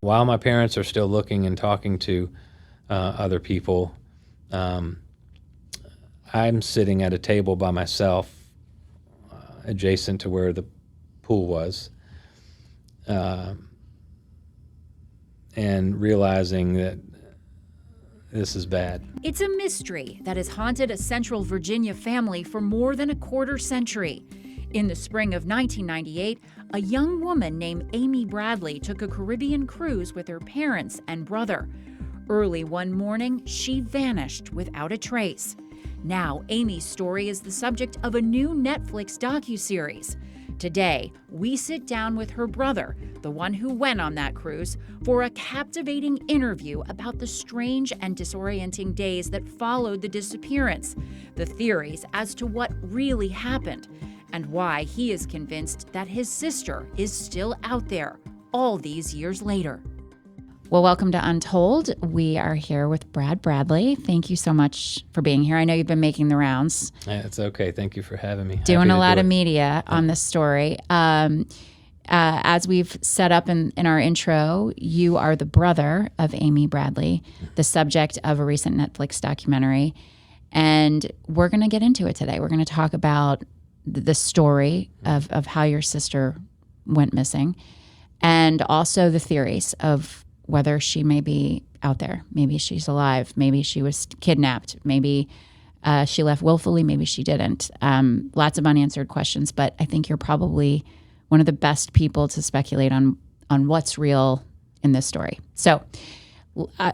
while my parents are still looking and talking to other people, I'm sitting at a table by myself, adjacent to where the pool was, and realizing that this is bad. It's a mystery that has haunted a Central Virginia family for more than a quarter century. In the spring of 1998, a young woman named Amy Bradley took a Caribbean cruise with her parents and brother. Early one morning, she vanished without a trace. Now, Amy's story is the subject of a new Netflix docuseries. Today, we sit down with her brother, the one who went on that cruise, for a captivating interview about the strange and disorienting days that followed the disappearance, the theories as to what really happened, and why he is convinced that his sister is still out there all these years later. Well, welcome to Untold. We are here with Brad Bradley. Thank you so much for being here. I know you've been making the rounds. Yeah, it's okay. Thank you for having me. Doing a lot of media on this story. As we've set up in our intro, you are the brother of Amy Bradley, the subject of a recent Netflix documentary. And we're going to get into it today. We're going to talk about the story of how your sister went missing, and also the theories of whether she may be out there. Maybe she's alive. Maybe she was kidnapped. Maybe she left willfully. Maybe she didn't. Lots of unanswered questions, but I think you're probably one of the best people to speculate on what's real in this story. So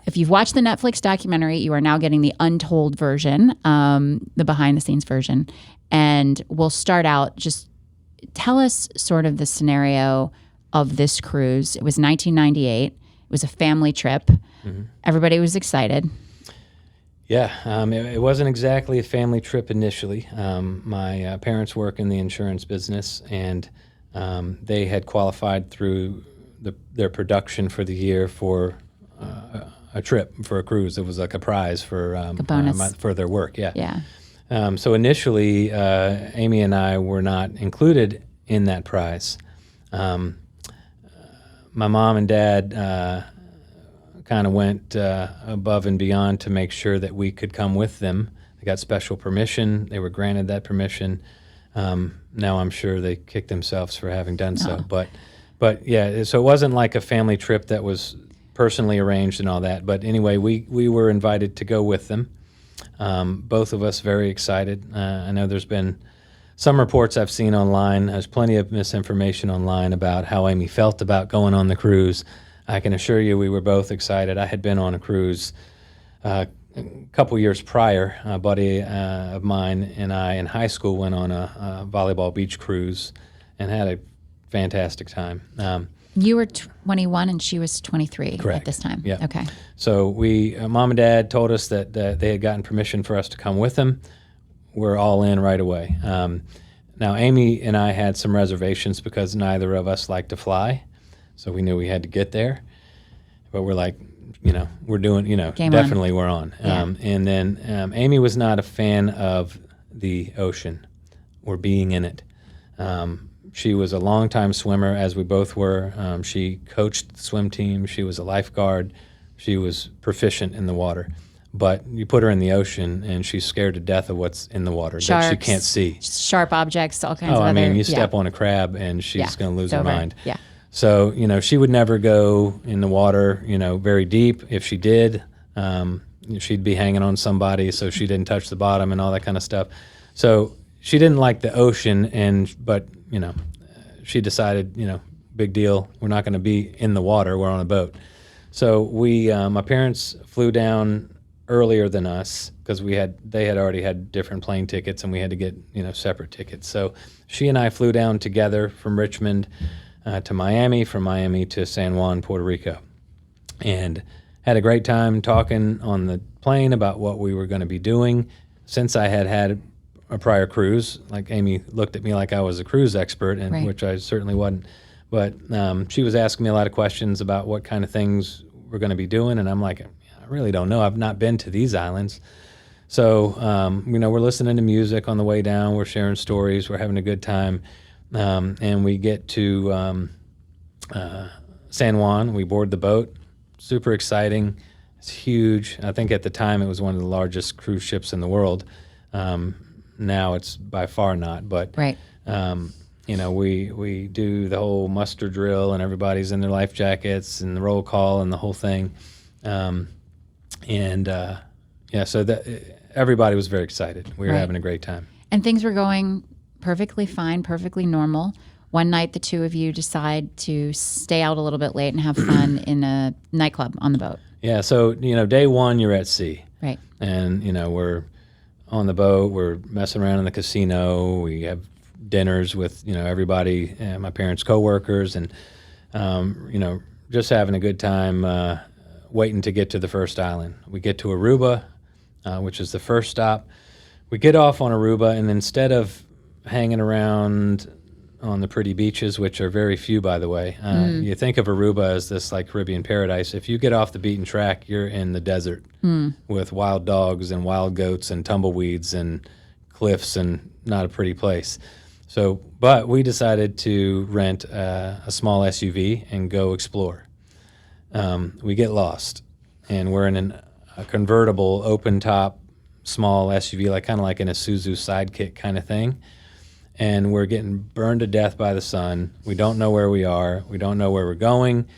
if you've watched the Netflix documentary, you are now getting the Untold version, the behind-the-scenes version. And we'll start out, just tell us sort of the scenario of this cruise. It was 1998. It was a family trip. Mm-hmm. Everybody was excited. Yeah, it wasn't exactly a family trip initially. My parents work in the insurance business, and they had qualified through their production for the year for a trip, for a cruise. It was like a prize for a bonus for their work. Yeah. Yeah. So initially, Amy and I were not included in that prize. My mom and dad kind of went above and beyond to make sure that we could come with them. They got special permission. They were granted that permission. Now I'm sure they kicked themselves for having done so. But yeah, so it wasn't like a family trip that was personally arranged and all that. But anyway, we were invited to go with them. Both of us very excited. I know there's been some reports I've seen online. There's plenty of misinformation online about how Amy felt about going on the cruise. I can assure you we were both excited. I had been on a cruise a couple years prior. A buddy of mine and I in high school went on a volleyball beach cruise and had a fantastic time. You were 21 and she was 23 Correct. At this time. Yeah. Okay. So Mom and Dad told us that they had gotten permission for us to come with them. We're all in right away. Now, Amy and I had some reservations because neither of us like to fly, so we knew we had to get there. But we're like, we're doing, Game definitely on. We're on. Yeah. And then Amy was not a fan of the ocean or being in it. She was a longtime swimmer, as we both were. She coached the swim team. She was a lifeguard. She was proficient in the water. But you put her in the ocean, and she's scared to death of what's in the water that she can't see. Sharp objects, all kinds of other... I mean, you step on a crab, and she's going to lose her mind. Yeah. So, she would never go in the water, very deep. If she did, she'd be hanging on somebody, so she didn't touch the bottom and all that kind of stuff. So she didn't like the ocean, but she decided, big deal. We're not going to be in the water. We're on a boat. So my parents flew down earlier than us because they had already had different plane tickets, and we had to get separate tickets. So she and I flew down together from Richmond to Miami, from Miami to San Juan, Puerto Rico, and had a great time talking on the plane about what we were going to be doing. Since I had a prior cruise, like Amy looked at me like I was a cruise expert, and right. Which I certainly wasn't. But she was asking me a lot of questions about what kind of things we're going to be doing, and I'm like, I really don't know. I've not been to these islands. So, we're listening to music on the way down. We're sharing stories. We're having a good time. And we get to San Juan. We board the boat. Super exciting. It's huge. I think at the time it was one of the largest cruise ships in the world. Now it's by far not, but Right. we do the whole muster drill, and everybody's in their life jackets and the roll call and the whole thing. So that everybody was very excited. We were Right. having a great time. And things were going perfectly fine, perfectly normal. One night, the two of you decide to stay out a little bit late and have fun in a nightclub on the boat. Yeah. So, day one, you're at sea. Right. And, we're on the boat. We're messing around in the casino. We have dinners with, everybody, my parents' coworkers, and, just having a good time, waiting to get to the first island. We get to Aruba, which is the first stop. We get off on Aruba, and instead of hanging around on the pretty beaches, which are very few, by the way, you think of Aruba as this like Caribbean paradise. If you get off the beaten track, you're in the desert with wild dogs and wild goats and tumbleweeds and cliffs, and not a pretty place. So, but we decided to rent a small SUV and go explore. We get lost, and we're in a convertible, open top, small SUV, kind of like an Isuzu Sidekick kind of thing. And we're getting burned to death by the sun. We don't know where we are. We don't know where we're going.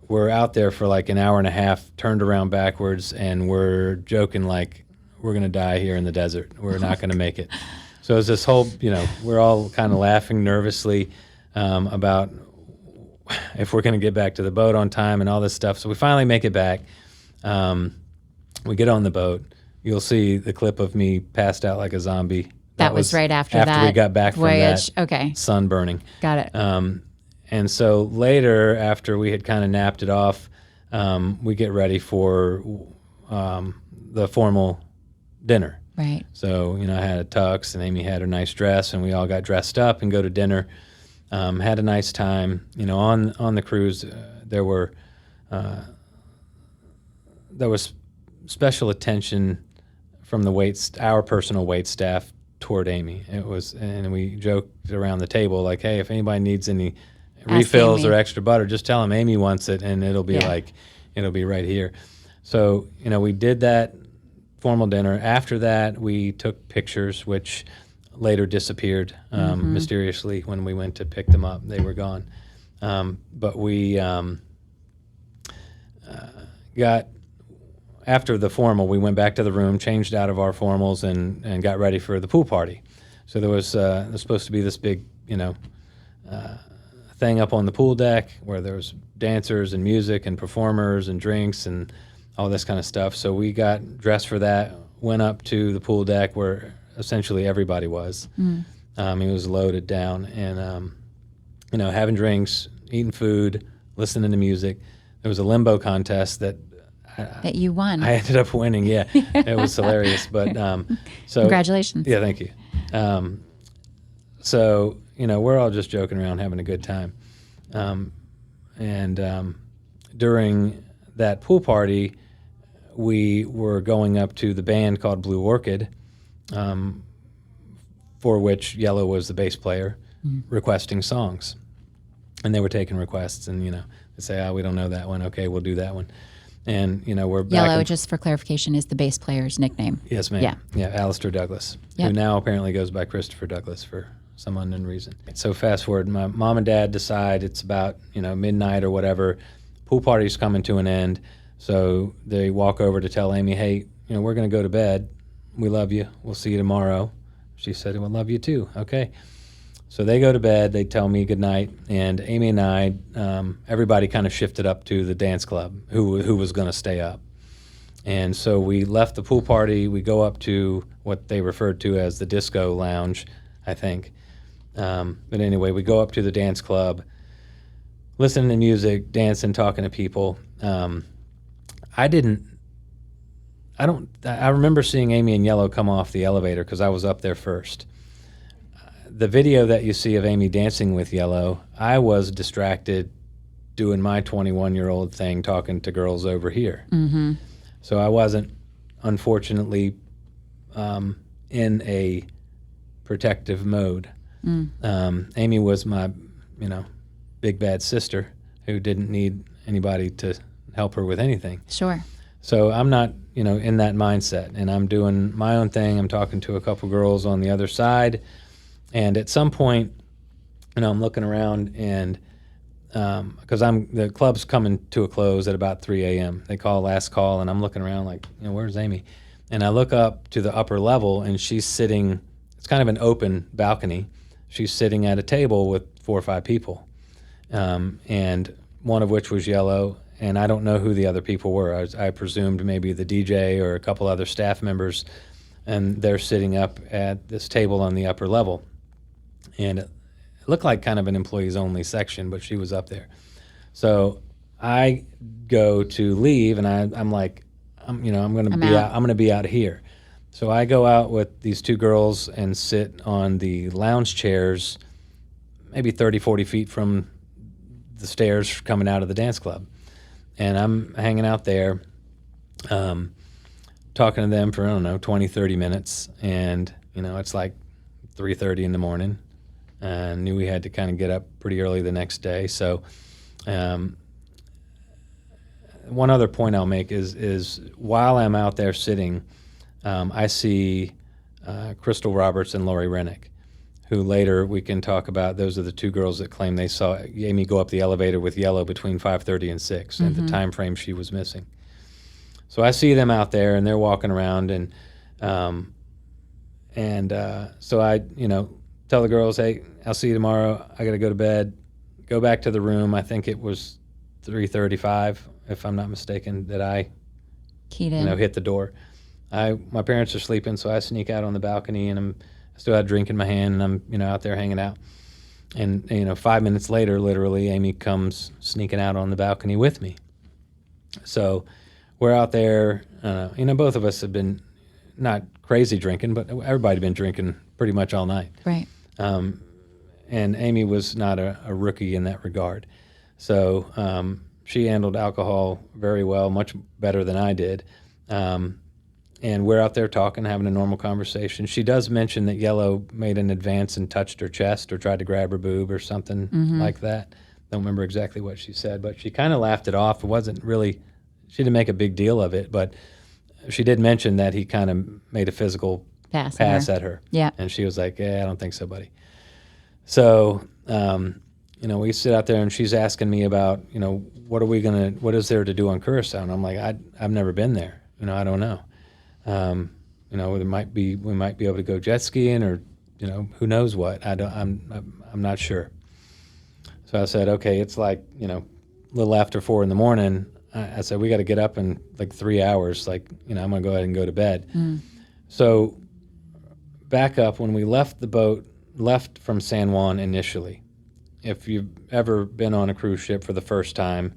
We're out there for like an hour and a half, turned around backwards, and we're joking like we're going to die here in the desert. We're not going to make it. So it's this whole, we're all kind of laughing nervously about if we're going to get back to the boat on time and all this stuff. So we finally make it back. We get on the boat. You'll see the clip of me passed out like a zombie. That was right after that we got back voyage. from that Okay. sun burning. Got it. And so later, after we had kind of napped it off, we get ready for the formal dinner. Right. So, I had a tux, and Amy had her nice dress, and we all got dressed up and go to dinner. Had a nice time. On the cruise, there was special attention from our personal wait staff toward Amy. And we joked around the table like, hey, if anybody needs any refills or extra butter, just tell them Amy wants it, and it'll be it'll be right here. So, we did that formal dinner. After that, we took pictures, which later disappeared mysteriously when we went to pick them up. They were gone. But we after the formal, we went back to the room, changed out of our formals, and got ready for the pool party. So there was supposed to be this big, thing up on the pool deck where there was dancers and music and performers and drinks and all this kind of stuff. So we got dressed for that, went up to the pool deck where essentially everybody was. He was loaded down, and having drinks, eating food, listening to music. There was a limbo contest that you won. I ended up winning. Yeah, it was hilarious. But so congratulations. Yeah, thank you. So we're all just joking around, having a good time. During that pool party, we were going up to the band called Blue Orchid, for which Yellow was the bass player, requesting songs. And they were taking requests, and they say, "Oh, we don't know that one. Okay, we'll do that one." And we're back. Yellow, just for clarification, is the bass player's nickname. Yes, ma'am. Yeah, Alistair Douglas, who now apparently goes by Christopher Douglas for some unknown reason. So fast forward, my mom and dad decide it's about midnight or whatever. Pool party's coming to an end, so they walk over to tell Amy, "Hey, we're going to go to bed. We love you. We'll see you tomorrow." She said, "Well, love you too." Okay. So they go to bed, they tell me goodnight, and Amy and I, everybody kind of shifted up to the dance club, who was going to stay up. And so we left the pool party, we go up to what they referred to as the disco lounge, I think. But anyway, we go up to the dance club, listening to music, dancing, talking to people. I remember seeing Amy and Yellow come off the elevator because I was up there first. The video that you see of Amy dancing with Yellow, I was distracted doing my 21-year-old thing, talking to girls over here. Mm-hmm. So I wasn't, unfortunately, in a protective mode. Amy was my, big bad sister who didn't need anybody to help her with anything. Sure. So I'm not, in that mindset, and I'm doing my own thing. I'm talking to a couple girls on the other side, and at some point, I'm looking around, and because the club's coming to a close at about 3 a.m. They call last call, and I'm looking around like, where's Amy? And I look up to the upper level, and she's sitting. It's kind of an open balcony. She's sitting at a table with 4 or 5 people, and one of which was yellow. And I don't know who the other people were. I presumed maybe the DJ or a couple other staff members, and they're sitting up at this table on the upper level. And it looked like kind of an employees only section, but she was up there. So I go to leave, and I'm like, I'm going to be out here. So I go out with these 2 girls and sit on the lounge chairs, maybe 30, 40 feet from the stairs coming out of the dance club. And I'm hanging out there, talking to them for, 20, 30 minutes. And, it's like 3:30 in the morning. I knew we had to kind of get up pretty early the next day. So one other point I'll make is while I'm out there sitting, I see Crystal Roberts and Lori Rennick, who later we can talk about. Those are the 2 girls that claim they saw Amy go up the elevator with yellow between 5:30 and 6, and the time frame she was missing. So I see them out there, and they're walking around, and so I, tell the girls, hey, I'll see you tomorrow. I got to go to bed. Go back to the room. I think it was 3:35, if I'm not mistaken, that I Keyed in. hit the door. My parents are sleeping, so I sneak out on the balcony, and I still had a drink in my hand, and I'm, out there hanging out. And, 5 minutes later, literally, Amy comes sneaking out on the balcony with me. So we're out there. Both of us have been not crazy drinking, but everybody had been drinking pretty much all night. Right. And Amy was not a rookie in that regard. So she handled alcohol very well, much better than I did. And we're out there talking, having a normal conversation. She does mention that Yellow made an advance and touched her chest or tried to grab her boob or something like that. Don't remember exactly what she said, but she kind of laughed it off. It wasn't really, she didn't make a big deal of it, but she did mention that he kind of made a physical pass at her. Yeah. And she was like, I don't think so, buddy. So, we sit out there, and she's asking me about, what is there to do on Curacao? And I'm like, I've never been there. I don't know. We might be able to go jet skiing, or, who knows what. I'm not sure. So I said, okay, it's like, a little after 4 in the morning. I said, we got to get up in like 3 hours. Like, I'm going to go ahead and go to bed. So back up, when we left the boat, left from San Juan initially, if you've ever been on a cruise ship for the first time,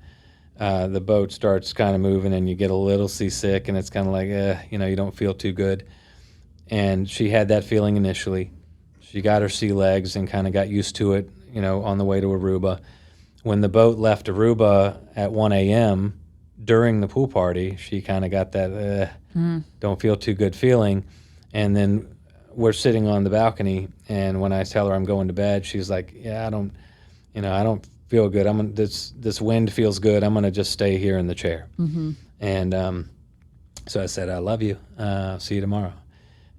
the boat starts kind of moving, and you get a little seasick, and it's kind of like, you don't feel too good. And she had that feeling initially. She got her sea legs and kind of got used to it, on the way to Aruba. When the boat left Aruba at 1 a.m. during the pool party, she kind of got that don't feel too good feeling. And then we're sitting on the balcony, and when I tell her I'm going to bed, she's like, I don't feel good. This wind feels good. I'm gonna just stay here in the chair. And so I said, I love you. See you tomorrow.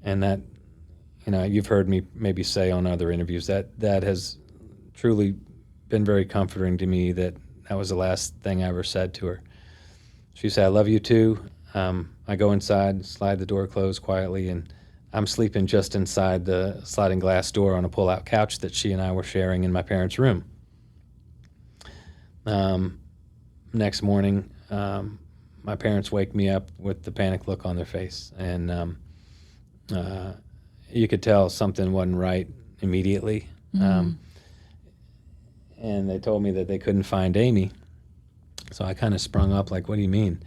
And that, you've heard me maybe say on other interviews that has truly been very comforting to me. That was the last thing I ever said to her. She said, I love you too. I go inside, slide the door closed quietly, and I'm sleeping just inside the sliding glass door on a pull-out couch that she and I were sharing in my parents' room. Next morning, my parents wake me up with the panic look on their face, and you could tell something wasn't right immediately. And they told me that they couldn't find Amy. So I kind of sprung up like, what do you mean?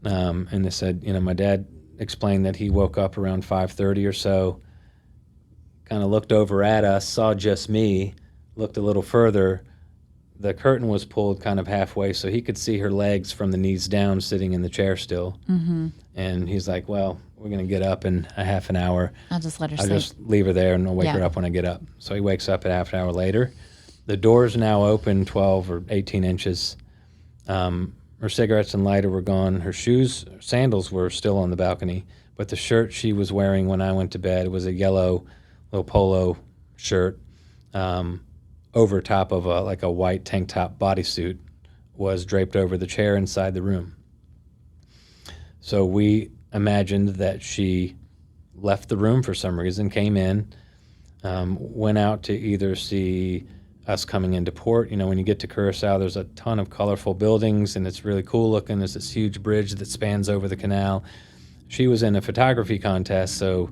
And they said, my dad explained that he woke up around 5:30 or so, kind of looked over at us, saw just me, looked a little further. The curtain was pulled kind of halfway, so he could see her legs from the knees down sitting in the chair still. And he's like, well, we're going to get up in a half an hour. I'll just let her I'll sleep. just leave her there, and I'll wake her up when I get up. So he wakes up a half an hour later. The door's now open 12 or 18 inches. Her cigarettes and lighter were gone. Her sandals were still on the balcony, but the shirt she was wearing when I went to bed was a yellow little polo shirt, over top of a white tank top bodysuit, was draped over the chair inside the room. So we imagined that she left the room for some reason, came in, went out to either see us coming into port. When you get to Curacao, there's a ton of colorful buildings, and it's really cool looking. There's this huge bridge that spans over the canal. She was in a photography contest, so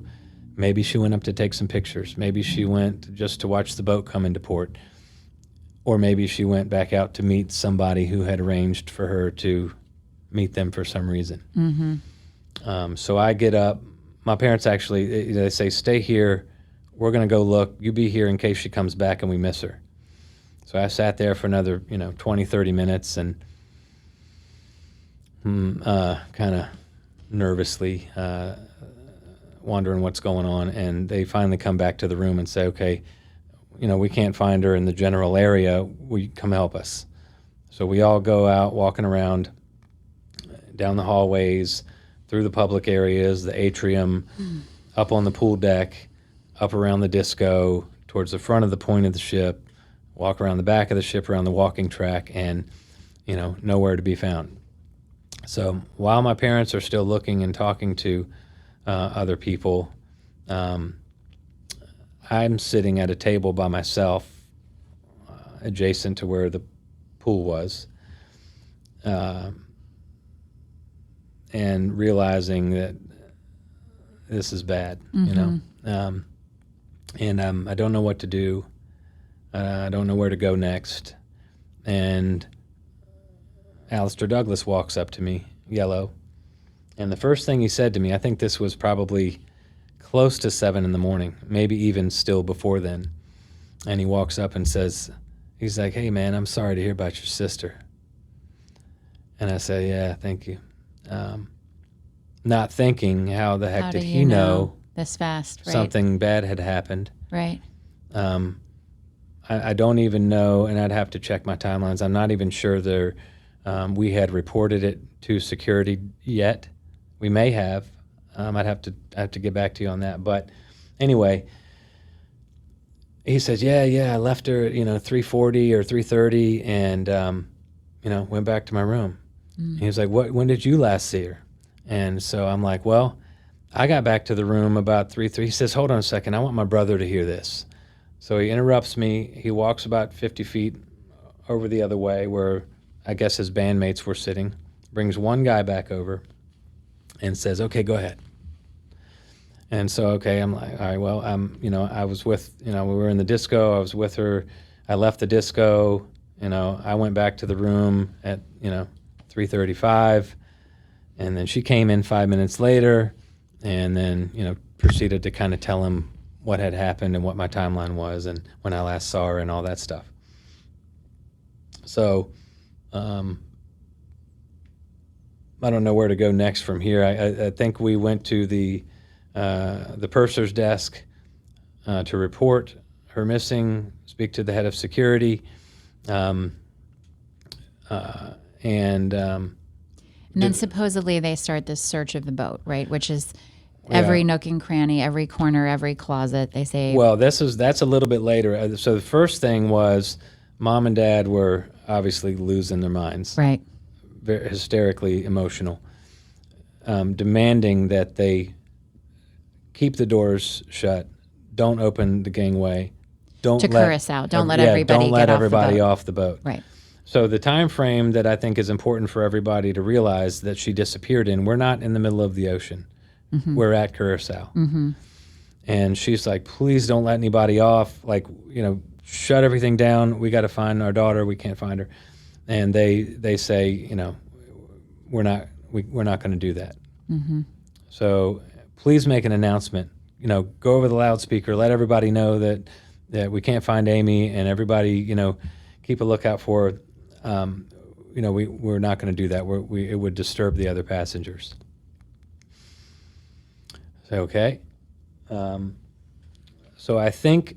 maybe she went up to take some pictures. Maybe she went just to watch the boat come into port. Or maybe she went back out to meet somebody who had arranged for her to meet them for some reason. So I get up. My parents actually, they say, stay here. We're going to go look. You be here in case she comes back and we miss her. So I sat there for another, 20, 30 minutes and kind of nervously wondering what's going on. And they finally come back to the room and say, okay, we can't find her in the general area. Will you come help us? So we all go out walking around down the hallways, through the public areas, the atrium, up on the pool deck, up around the disco, towards the front of the point of the ship, walk around the back of the ship, around the walking track, and, nowhere to be found. So while my parents are still looking and talking to other people, I'm sitting at a table by myself, adjacent to where the pool was, and realizing that this is bad, and I don't know what to do. I don't know where to go next. And Alistair Douglas walks up to me, yellow, and the first thing he said to me, I think this was probably close to 7 in the morning, maybe even still before then. And he walks up and says, he's like, hey man, I'm sorry to hear about your sister. And I said, yeah, thank you. Not thinking how the heck How did do he you know this fast, right? something bad had happened. Right. I don't even know, and I'd have to check my timelines. I'm not even sure we had reported it to security yet. We may have. I'd have to get back to you on that. But anyway, he says, yeah, I left her, 3:40 or 3:30, and went back to my room. And he was like, when did you last see her? And so I'm like, well, I got back to the room about 3:30. He says, hold on a second, I want my brother to hear this. So he interrupts me. He walks about 50 feet over the other way where I guess his bandmates were sitting, brings one guy back over and says, okay, go ahead. And so, okay, I'm like, all right, well, I was with, we were in the disco. I was with her. I left the disco. I went back to the room at, 3:35. And then she came in 5 minutes later and then, proceeded to kind of tell him what had happened and what my timeline was and when I last saw her and all that stuff. So, I don't know where to go next from here. I think we went to the purser's desk to report her missing, speak to the head of security, and then supposedly they start this search of the boat, right? Which is every nook and cranny, every corner, every closet. They say. Well, that's a little bit later. So the first thing was Mom and Dad were obviously losing their minds. Right. Very hysterically emotional, demanding that they keep the doors shut, don't open the gangway, don't to Curacao, don't let everybody off the boat. Right. So the time frame that I think is important for everybody to realize that she disappeared in, we're not in the middle of the ocean. Mm-hmm. We're at Curacao. Mm-hmm. And she's like, please don't let anybody off. Like, shut everything down. We got to find our daughter. We can't find her. And they say, we're not going to do that. Mm-hmm. So please make an announcement. Go over the loudspeaker. Let everybody know that we can't find Amy, and everybody, keep a lookout for her. We're not going to do that. It would disturb the other passengers. So, okay. So I think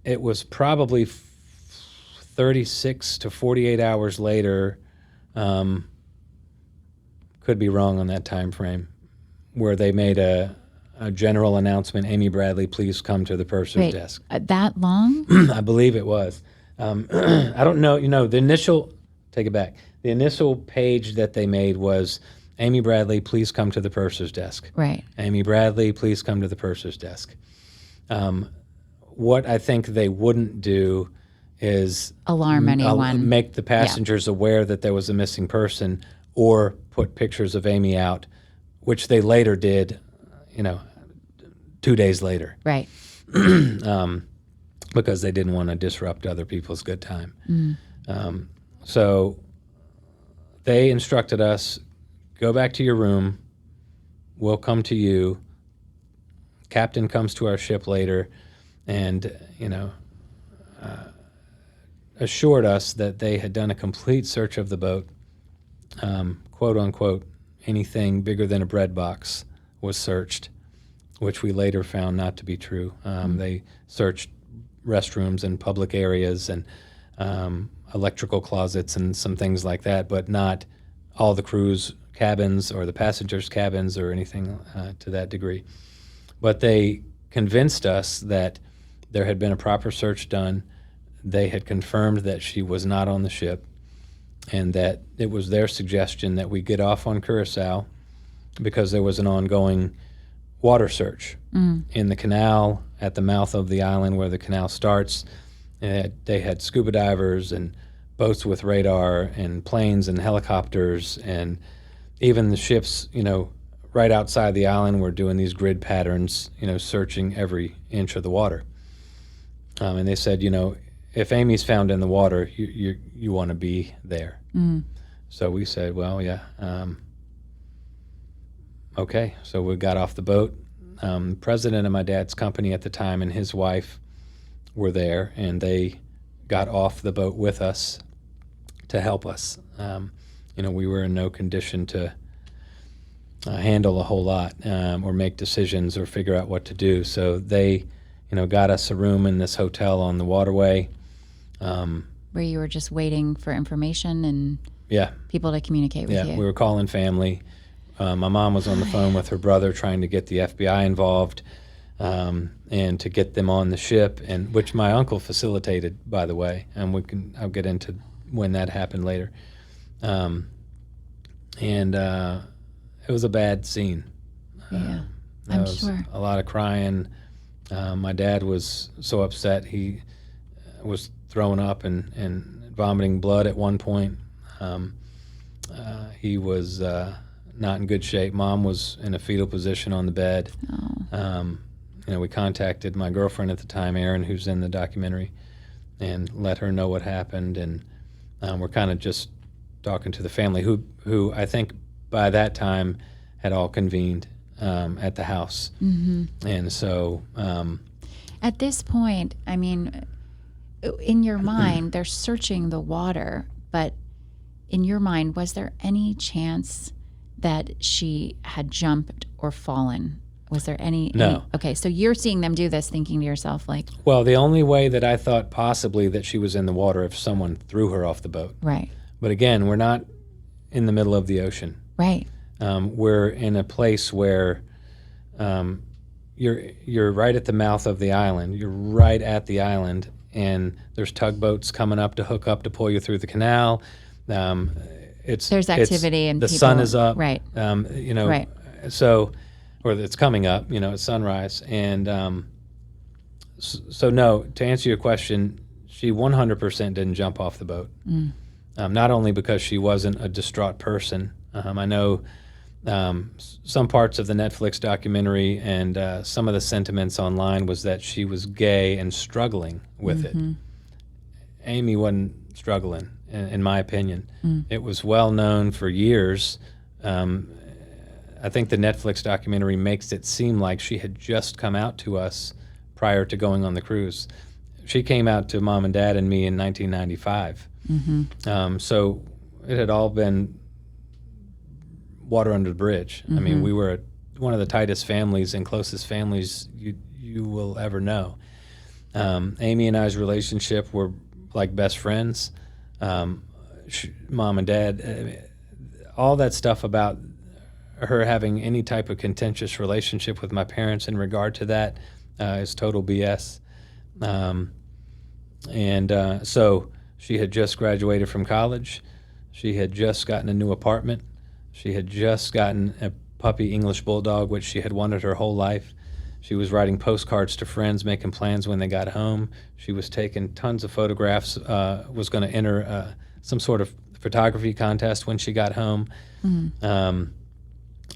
it was probably 36 to 48 hours later Could be wrong on that time frame, where they made a general announcement, Amy Bradley, please come to the purser's Wait, desk. that long? I believe it was. I don't know, the initial, take it back. The initial page that they made was, Amy Bradley, please come to the purser's desk. Right. Amy Bradley, please come to the purser's desk. What I think they wouldn't do is Alarm anyone. make the passengers aware that there was a missing person, or put pictures of Amy out, which they later did, 2 days later, Right. because they didn't want to disrupt other people's good time. So they instructed us, go back to your room, we'll come to you. Captain comes to our ship later and, assured us that they had done a complete search of the boat. Quote unquote, anything bigger than a bread box was searched, which we later found not to be true. They searched restrooms and public areas and electrical closets and some things like that, but not all the crew's cabins or the passengers' cabins or anything to that degree. But they convinced us that there had been a proper search done. They had confirmed that she was not on the ship, and that it was their suggestion that we get off on Curacao because there was an ongoing water search in the canal at the mouth of the island where the canal starts. And they had scuba divers and boats with radar and planes and helicopters, and even the ships, right outside the island were doing these grid patterns, searching every inch of the water. And they said, if Amy's found in the water, you want to be there. So we said, well, yeah, okay. So we got off the boat. President of my dad's company at the time and his wife were there, and they got off the boat with us to help us. We were in no condition to handle a whole lot or make decisions or figure out what to do. So they, got us a room in this hotel on the waterway. Where you were just waiting for information and Yeah. people to communicate with you. Yeah, we were calling family. My mom was on the phone with her brother trying to get the FBI involved and to get them on the ship, and which my uncle facilitated, by the way, and I'll get into when that happened later. And it was a bad scene. Yeah, There I'm was sure. a lot of crying. My dad was so upset he was throwing up and vomiting blood at one point. He was not in good shape. Mom was in a fetal position on the bed. We contacted my girlfriend at the time, Erin, who's in the documentary, and let her know what happened. And we're kind of just talking to the family, who I think by that time had all convened at the house. And so At this point, I mean, in your mind, they're searching the water, but in your mind, was there any chance that she had jumped or fallen? Was there any? No. Okay, so you're seeing them do this, thinking to yourself, like, well, the only way that I thought possibly that she was in the water if someone threw her off the boat. right, But again, we're not in the middle of the ocean. right, We're in a place where you're right at the mouth of the island. You're right at the island, and there's tugboats coming up to hook up to pull you through the canal. there's activity and the people, sun is up. right, right. So, or it's coming up. It's sunrise, and so no. To answer your question, she 100% didn't jump off the boat. Not only because she wasn't a distraught person. I know some parts of the Netflix documentary and some of the sentiments online was that she was gay and struggling with it. Amy wasn't struggling, in my opinion. It was well known for years. I think the Netflix documentary makes it seem like she had just come out to us prior to going on the cruise. She came out to Mom and Dad and me in 1995. So it had all been water under the bridge. I mean, we were one of the tightest families and closest families you will ever know. Amy and I's relationship were like best friends. mom and dad, all that stuff about her having any type of contentious relationship with my parents in regard to that is total BS. So she had just graduated from college. She had just gotten a new apartment. She had just gotten a puppy English bulldog, which she had wanted her whole life. She was writing postcards to friends, making plans when they got home. She was taking tons of photographs, was going to enter some sort of photography contest when she got home.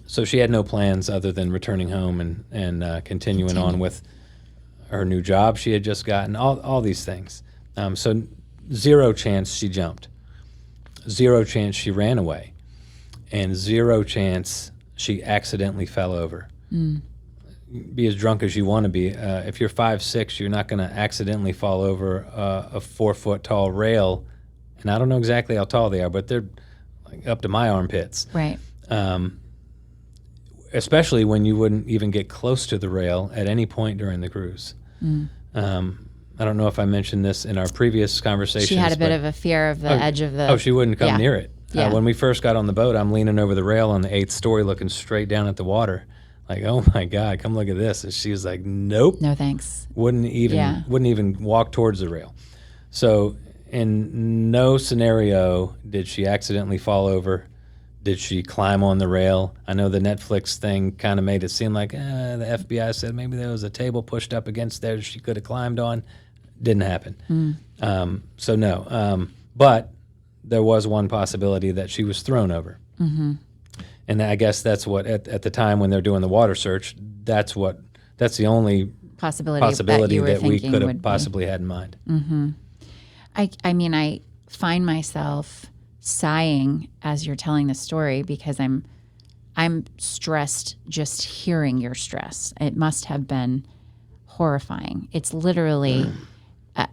So she had no plans other than returning home and continuing on with her new job she had just gotten, all these things. So zero chance she jumped. Zero chance she ran away. And zero chance she accidentally fell over. Be as drunk as you want to be. If you're 5'6", you're not going to accidentally fall over a 4-foot tall rail. And I don't know exactly how tall they are, but they're like up to my armpits. Right. Especially when you wouldn't even get close to the rail at any point during the cruise. I don't know if I mentioned this in our previous conversations. She had a bit of a fear of the edge of the... Oh, she wouldn't come near it. Yeah. When we first got on the boat, I'm leaning over the rail on the 8th story looking straight down at the water. Like, oh my God, come look at this. And she was like, nope. No thanks. Wouldn't even walk towards the rail. So in no scenario did she accidentally fall over. Did she climb on the rail? I know the Netflix thing kind of made it seem like the FBI said maybe there was a table pushed up against there she could have climbed on. Didn't happen. So no. But there was one possibility that she was thrown over. And I guess that's what, at the time when they're doing the water search, that's the only possibility that we could have possibly had in mind. I mean, I find myself sighing as you're telling the story because I'm stressed just hearing your stress. It must have been horrifying. It's literally,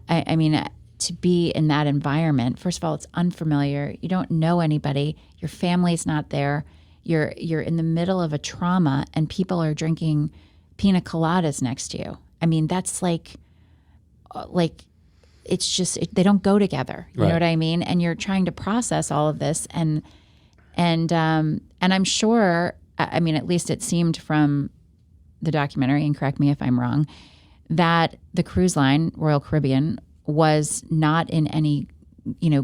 I mean, to be in that environment, first of all, it's unfamiliar. You don't know anybody. Your family's not there. You're in the middle of a trauma and people are drinking pina coladas next to you. I mean, that's like it's just they don't go together. You know what I mean? And you're trying to process all of this, and I'm sure. I mean, at least it seemed from the documentary, and correct me if I'm wrong, that the cruise line Royal Caribbean was not in any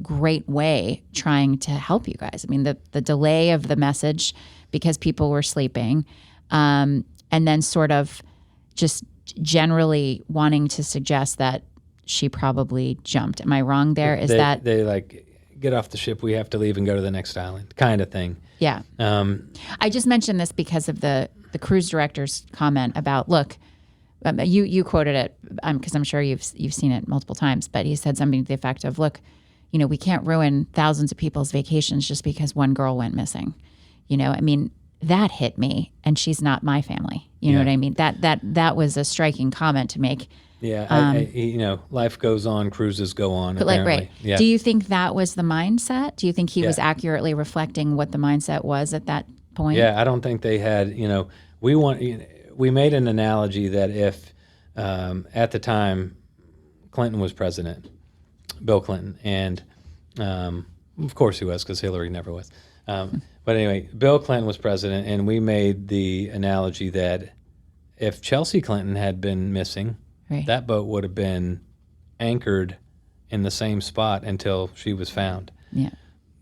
great way trying to help you guys. I mean, the delay of the message because people were sleeping, and then sort of just generally wanting to suggest that she probably jumped. Am I wrong there? They like, get off the ship, we have to leave and go to the next island kind of thing. Yeah. I just mentioned this because of the cruise director's comment about, look, you quoted it because I'm sure you've seen it multiple times, but he said something to the effect of, look, we can't ruin thousands of people's vacations just because one girl went missing. I mean, that hit me, and she's not my family. You know what I mean? That was a striking comment to make. Yeah, life goes on, cruises go on. But apparently. Yeah. Do you think that was the mindset? Do you think he was accurately reflecting what the mindset was at that point? Yeah, I don't think they had. We made an analogy that if at the time Clinton was president, Bill Clinton, and of course he was because Hillary never was. But anyway, Bill Clinton was president, and we made the analogy that if Chelsea Clinton had been missing, that boat would have been anchored in the same spot until she was found. Yeah.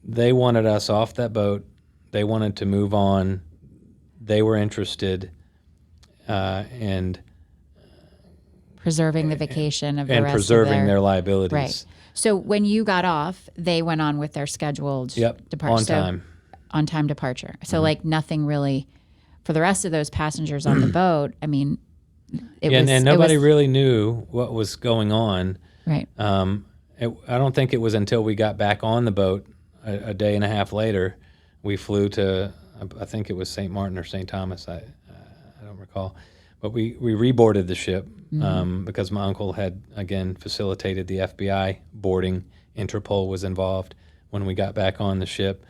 They wanted us off that boat. They wanted to move on. They were interested in preserving the vacation of the rest preserving their liabilities. Right. So when you got off, they went on with their scheduled departure. On time departure. So like nothing really for the rest of those passengers on the boat. I mean, and nobody really knew what was going on. Right. I don't think it was until we got back on the boat a day and a half later, we flew to, I think it was St. Martin or St. Thomas. I don't recall. But we reboarded the ship because my uncle had, again, facilitated the FBI boarding. Interpol was involved when we got back on the ship.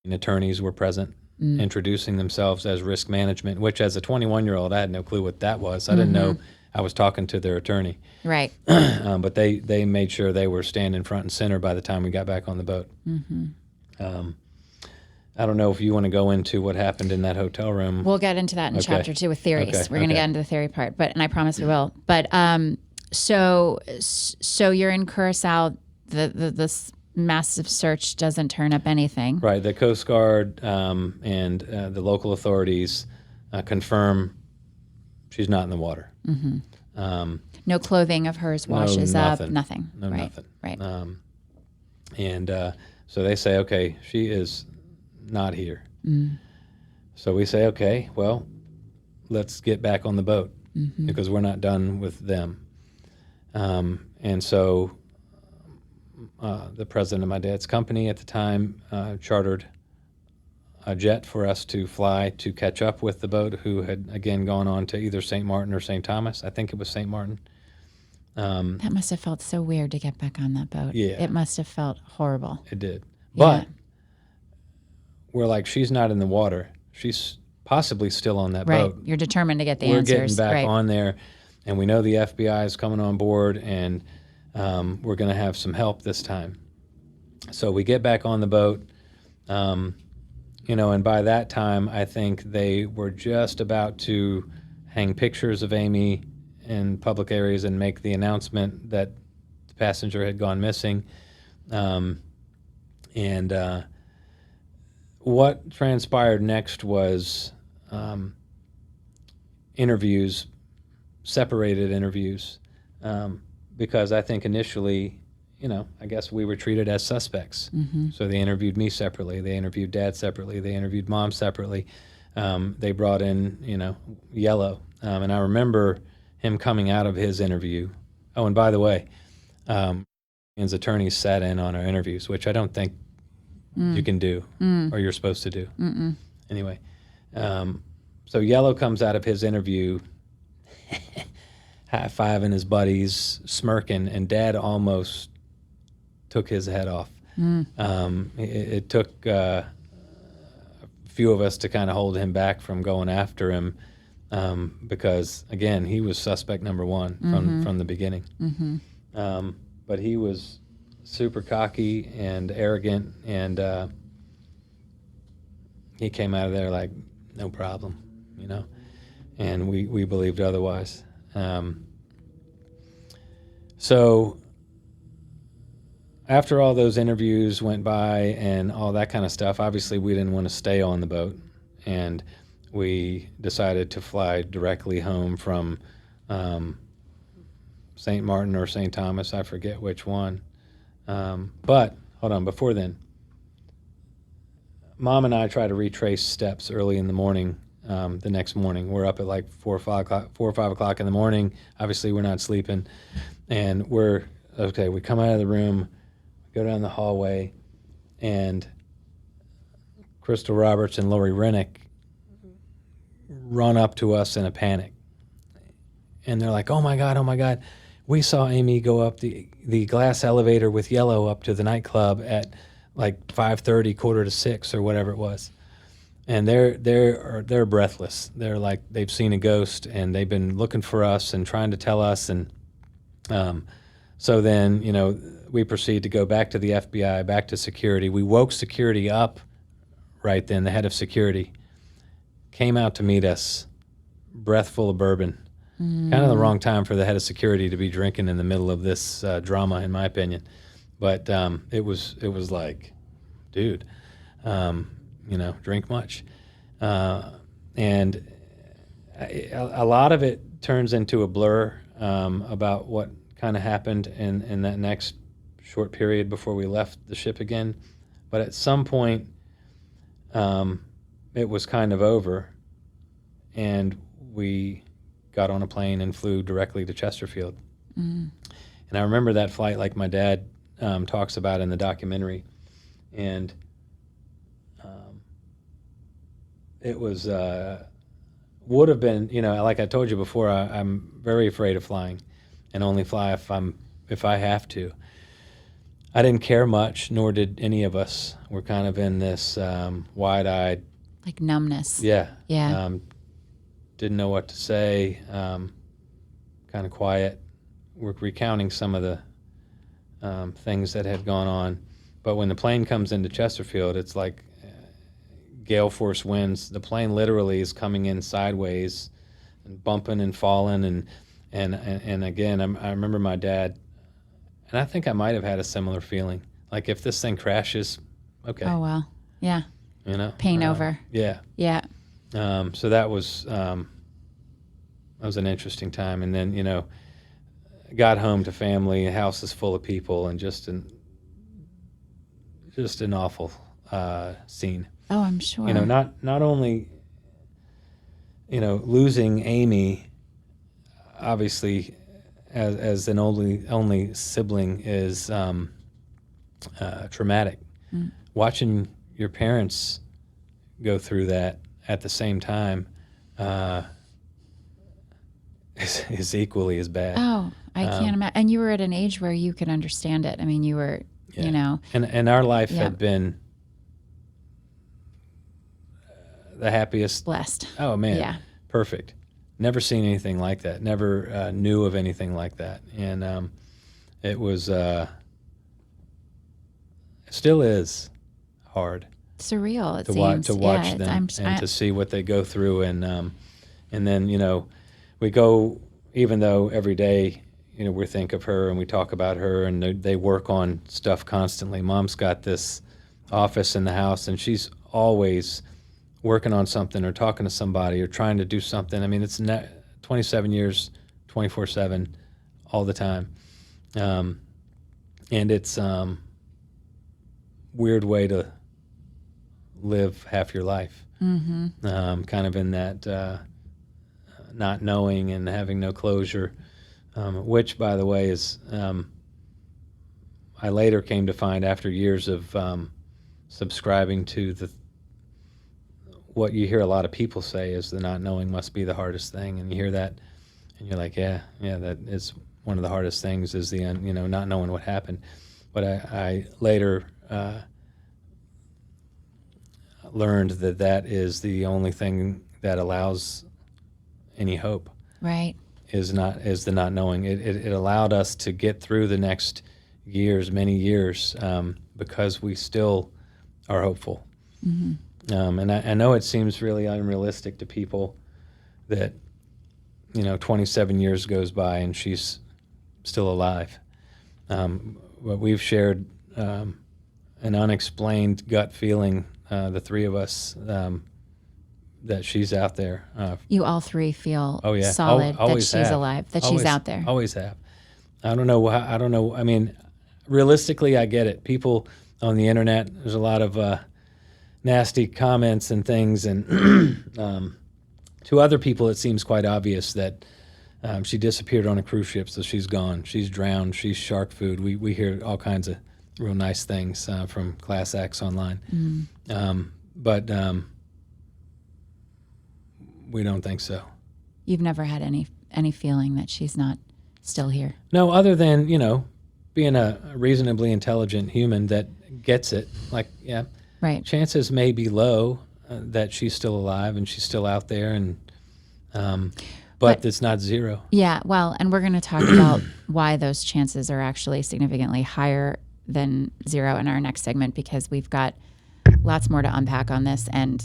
Attorneys were present, introducing themselves as risk management, which as a 21-year-old, I had no clue what that was. I didn't know I was talking to their attorney. Right. But they made sure they were standing front and center by the time we got back on the boat. I don't know if you want to go into what happened in that hotel room. We'll get into that in chapter 2 with theories. Okay. We're going to get into the theory part, and I promise we will. But so you're in Curacao. This massive search doesn't turn up anything. Right. The Coast Guard and the local authorities confirm she's not in the water. No clothing of hers washes up. Nothing. No, right. nothing. Right. And so they say, okay, she is not here. So we say, okay, well, let's get back on the boat because we're not done with them. And so the president of my dad's company at the time chartered a jet for us to fly to catch up with the boat, who had again gone on to either St. Martin or St. Thomas. I think it was St. Martin. That must have felt so weird to get back on that boat. Yeah. It must have felt horrible. It did. Yeah. But we're like, she's not in the water. She's possibly still on that Right. boat. You're determined to get the We're answers. getting back right. on there, and we know the FBI is coming on board, and we're going to have some help this time. So we get back on the boat, and by that time, I think they were just about to hang pictures of Amy in public areas and make the announcement that the passenger had gone missing. What transpired next was interviews, separated interviews, because I think initially, I guess we were treated as suspects. So they interviewed me separately. They interviewed Dad separately. They interviewed Mom separately. They brought in, Yellow. And I remember him coming out of his interview. Oh, and by the way, his attorneys sat in on our interviews, which I don't think you can do or you're supposed to do. Anyway, so Yellow comes out of his interview high-fiving his buddies, smirking, and Dad almost took his head off. It took a few of us to kind of hold him back from going after him because, again, he was suspect number one from the beginning. But he was super cocky and arrogant, and he came out of there like, no problem, and we believed otherwise. So after all those interviews went by and all that kind of stuff, obviously we didn't want to stay on the boat, and we decided to fly directly home from St. Martin or St. Thomas, I forget which one. But hold on, before then, Mom and I try to retrace steps early in the morning. The next morning, we're up at like 4 or 5 o'clock in the morning. Obviously, we're not sleeping, and we come out of the room, go down the hallway, and Crystal Roberts and Lori Rennick run up to us in a panic, and they're like, oh my God, we saw Amy go up the glass elevator with Yellow up to the nightclub at like 5:30, 5:45, or whatever it was. And they're breathless. They're like, they've seen a ghost, and they've been looking for us and trying to tell us. And so then, we proceed to go back to the FBI, back to security. We woke security up right then. The head of security came out to meet us, breath full of bourbon. Kind of the wrong time for the head of security to be drinking in the middle of this drama, in my opinion. But it was like, dude, drink much. And a lot of it turns into a blur about what kind of happened in that next short period before we left the ship again. But at some point, it was kind of over, and we got on a plane and flew directly to Chesterfield. And I remember that flight like my dad talks about in the documentary. And it was would have been, like I told you before, I'm very afraid of flying, and only fly if I have to. I didn't care much, nor did any of us. We're kind of in this wide-eyed, like numbness. Yeah. Yeah. Didn't know what to say. Kind kind of quiet. We're recounting some of the things that had gone on. But when the plane comes into Chesterfield, it's like gale force winds. The plane literally is coming in sideways and bumping and falling. And again, I remember my dad, and I think I might have had a similar feeling. Like, if this thing crashes, okay. Oh, well. Yeah. You know? Pain over. Yeah. Yeah. So that was an interesting time. And then, got home to family, house is full of people, and just an awful scene. Oh, I'm sure. Not only, losing Amy, obviously, as an only sibling is traumatic. Mm. Watching your parents go through that at the same time is equally as bad. Oh, I can't imagine. And you were at an age where you could understand it. I mean, you were, And our life had been the happiest. Blessed. Oh, man. Yeah. Perfect. Never seen anything like that. Never knew of anything like that. And it was, still is hard. Surreal, it to seems. To watch them and to see what they go through. And then, we go, even though every day, we think of her and we talk about her, and they work on stuff constantly. Mom's got this office in the house, and she's always working on something or talking to somebody or trying to do something. I mean, it's 27 years, 24/7, all the time. And it's weird way to live half your life. Mm-hmm. Kind of in that not knowing and having no closure, which, by the way, is I later came to find, after years of subscribing to what you hear a lot of people say is the not knowing must be the hardest thing. And you hear that and you're like, yeah, that is one of the hardest things, is the not knowing what happened. But I later learned that is the only thing that allows any hope. Right. Is the not knowing. It allowed us to get through the next many years, because we still are hopeful. Mm-hmm. And I know it seems really unrealistic to people that 27 years goes by and she's still alive. But we've shared an unexplained gut feeling, the three of us, that she's out there. You all three feel yeah. solid that she's have. alive, that she's out there. Always have. I don't know. I mean, realistically, I get it. People on the internet, there's a lot of nasty comments and things, and to other people, it seems quite obvious that she disappeared on a cruise ship, so she's gone. She's drowned. She's shark food. We hear all kinds of real nice things from class acts online. But we don't think so. You've never had any feeling that she's not still here? No, other than, being a reasonably intelligent human that gets it. Like, yeah, right. Chances may be low that she's still alive and she's still out there, and but it's not zero. Yeah, well, and we're going to talk about why those chances are actually significantly higher than zero in our next segment, because we've got lots more to unpack on this, and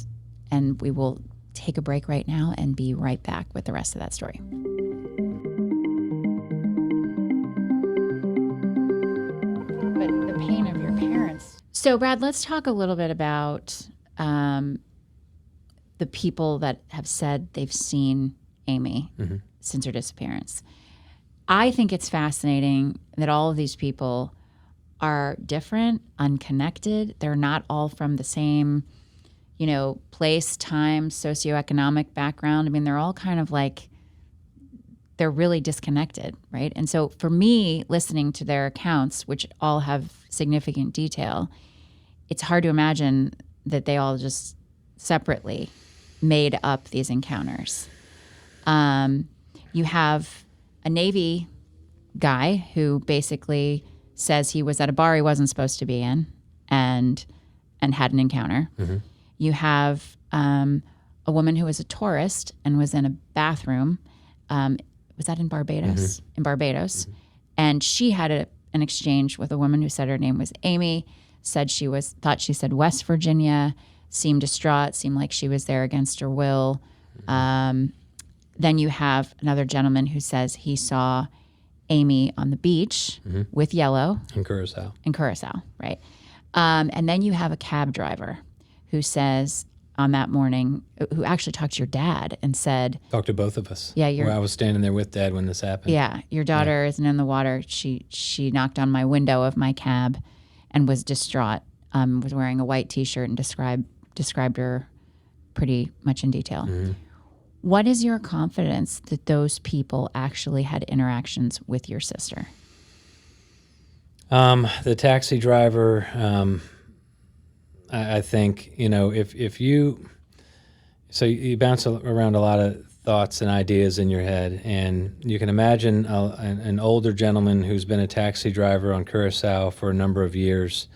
we will take a break right now and be right back with the rest of that story. But the pain of your parents. So, Brad, let's talk a little bit about the people that have said they've seen Amy since her disappearance. I think it's fascinating that all of these people are different, unconnected. They're not all from the same place, time, socioeconomic background. I mean, they're all kind of like, they're really disconnected, right? And so for me, listening to their accounts, which all have significant detail, it's hard to imagine that they all just separately made up these encounters. You have a Navy guy who basically says he was at a bar he wasn't supposed to be in and had an encounter. Mm-hmm. You have a woman who was a tourist and was in a bathroom was that in Barbados? In Barbados. And she had an exchange with a woman who said her name was Amy, thought she said West Virginia, seemed distraught, seemed like she was there against her will. Then you have another gentleman who says he saw Amy on the beach with Yellow. In Curacao. In Curacao, right. And then you have a cab driver who says on that morning, who actually talked to your dad and said... Talked to both of us. Yeah, where I was standing there with Dad when this happened. Yeah, your daughter isn't in the water. She knocked on my window of my cab and was distraught, was wearing a white T-shirt and described her pretty much in detail. What is your confidence that those people actually had interactions with your sister? The taxi driver, I think, if you bounce around a lot of thoughts and ideas in your head, and you can imagine an older gentleman who's been a taxi driver on Curacao for a number of years.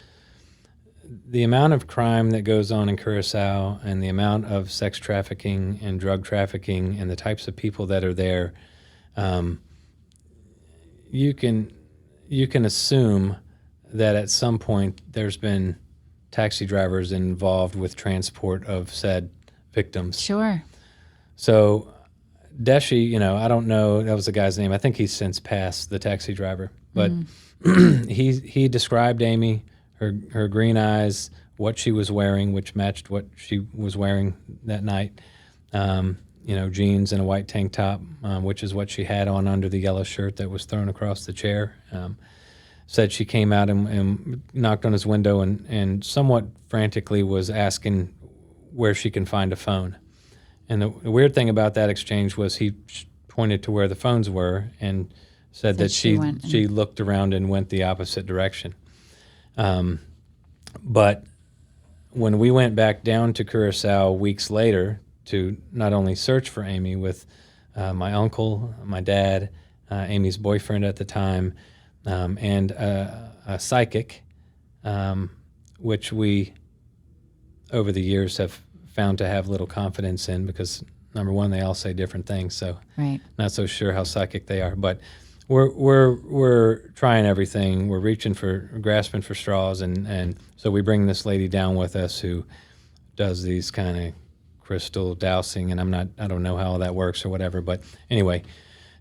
The amount of crime that goes on in Curacao and the amount of sex trafficking and drug trafficking and the types of people that are there, you can assume that at some point there's been taxi drivers involved with transport of said victims. Sure. So Deshi, I don't know, that was the guy's name. I think he's since passed, the taxi driver. But he described Amy, her green eyes, what she was wearing, which matched what she was wearing that night. Jeans and a white tank top, which is what she had on under the yellow shirt that was thrown across the chair. Said she came out and knocked on his window and somewhat frantically was asking where she can find a phone. And the weird thing about that exchange was he pointed to where the phones were and said that she looked around and went the opposite direction. But when we went back down to Curacao weeks later to not only search for Amy with my uncle, my dad, Amy's boyfriend at the time, and a psychic, which we, over the years, have found to have little confidence in because, number one, they all say different things, so not so sure how psychic they are. But we're trying everything. We're grasping for straws, and so we bring this lady down with us who does these kind of crystal dowsing, and I don't know how that works or whatever. But anyway,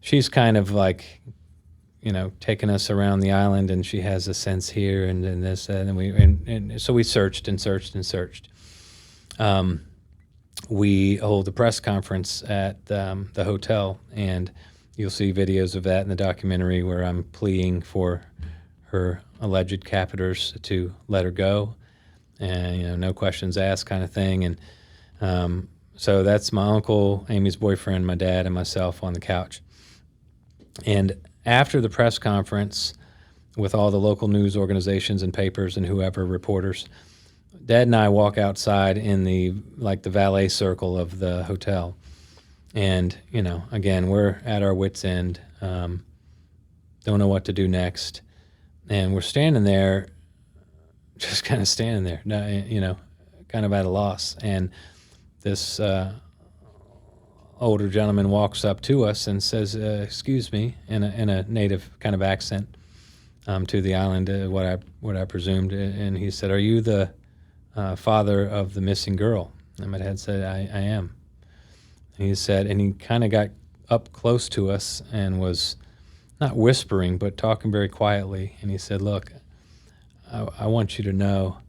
she's kind of like, taking us around the island, and she has a sense here and this, and so we searched and searched and searched. We hold a press conference at the hotel, and you'll see videos of that in the documentary where I'm pleading for her alleged captors to let her go, and no questions asked kind of thing. And so that's my uncle, Amy's boyfriend, my dad, and myself on the couch. And after the press conference with all the local news organizations and papers and whoever, reporters, Dad and I walk outside in the valet circle of the hotel. And, again, we're at our wits' end, don't know what to do next. And we're standing there, just kind of standing there, kind of at a loss. And this older gentleman walks up to us and says, excuse me, in a native kind of accent to the island, what I presumed. And he said, are you the father of the missing girl? And my dad said, I am. And he said, and he kind of got up close to us and was not whispering, but talking very quietly. And he said, look, I want you to know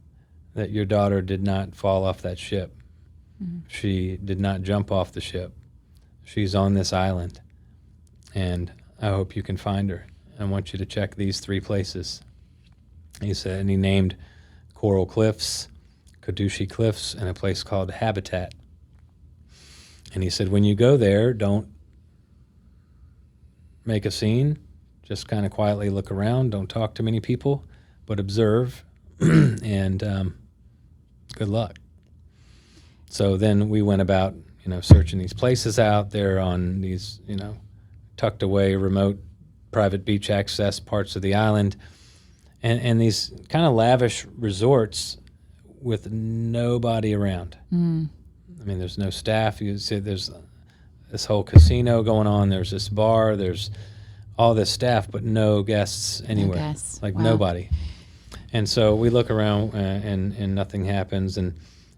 that your daughter did not fall off that ship. Mm-hmm. She did not jump off the ship. She's on this island, and I hope you can find her. I want you to check these 3 places. He said, and he named Coral Cliffs, Kadushi Cliffs, and a place called Habitat. And he said, when you go there, don't make a scene. Just kind of quietly look around. Don't talk to many people, but observe, and good luck. So then we went about, searching these places out there on these, tucked away, remote, private beach access parts of the island, and these kind of lavish resorts with nobody around. I mean, there's no staff. You see, there's this whole casino going on. There's this bar. There's all this staff, but no guests anywhere. No guests. Like Wow. nobody. And so we look around and nothing happens. And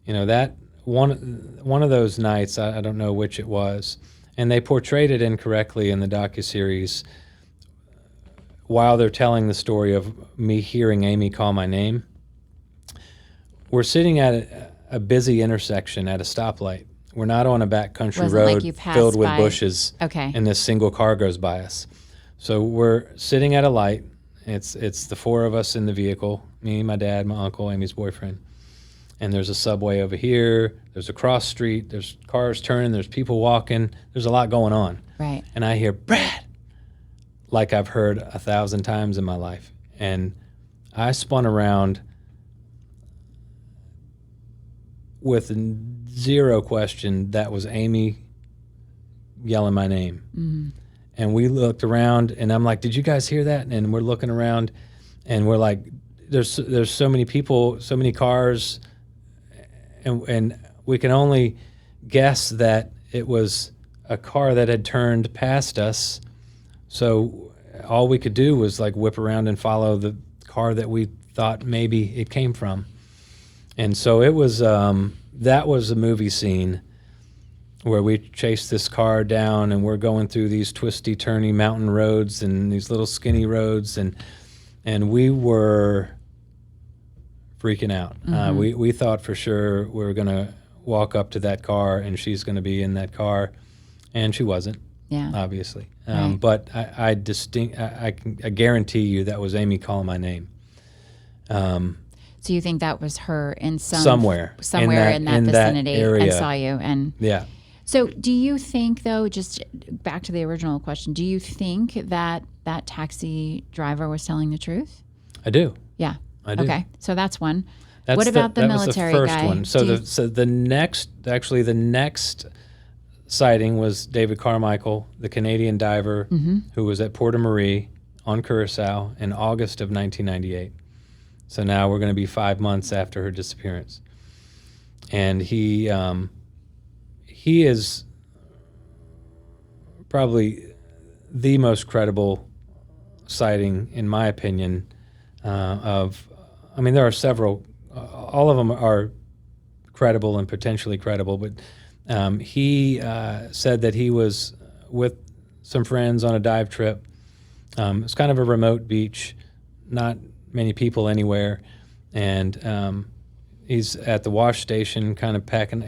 that one of those nights, I don't know which it was, and they portrayed it incorrectly in the docuseries while they're telling the story of me hearing Amy call my name. We're sitting at a busy intersection at a stoplight. We're not on a backcountry Wasn't road like you passed filled with by. bushes, Okay. and this single car goes by us. So we're sitting at a light. It's the four of us in the vehicle, me, my dad, my uncle, Amy's boyfriend. And there's a subway over here. There's a cross street. There's cars turning. There's people walking. There's a lot going on. Right. And I hear, Brad, like I've heard 1,000 times in my life. And I spun around with zero question. That was Amy yelling my name. Mm-hmm. And we looked around, and I'm like, did you guys hear that? And we're looking around, and we're like, there's so many people, so many cars, and we can only guess that it was a car that had turned past us. So all we could do was like whip around and follow the car that we thought maybe it came from. And so it was, that was a movie scene where we chased this car down, and we're going through these twisty, turny mountain roads and these little skinny roads, and we were freaking out. Mm-hmm. We thought for sure we were going to walk up to that car and she's going to be in that car, and she wasn't. Yeah. Obviously. Right. But I guarantee you that was Amy calling my name. So you think that was her in somewhere in that vicinity area. and saw you? And yeah. So do you think, though, just back to the original question, do you think that that taxi driver was telling the truth? I do. Yeah. I do. Okay. So that's one. That's what about the military was the first guy? one. So the next sighting was David Carmichael, the Canadian diver who was at Porto Marie on Curacao in August of 1998. So now we're going to be 5 months after her disappearance. And he is probably the most credible sighting, in my opinion, there are several, all of them are credible and potentially credible, but he said that he was with some friends on a dive trip. It's kind of a remote beach, not many people anywhere, and he's at the wash station kind of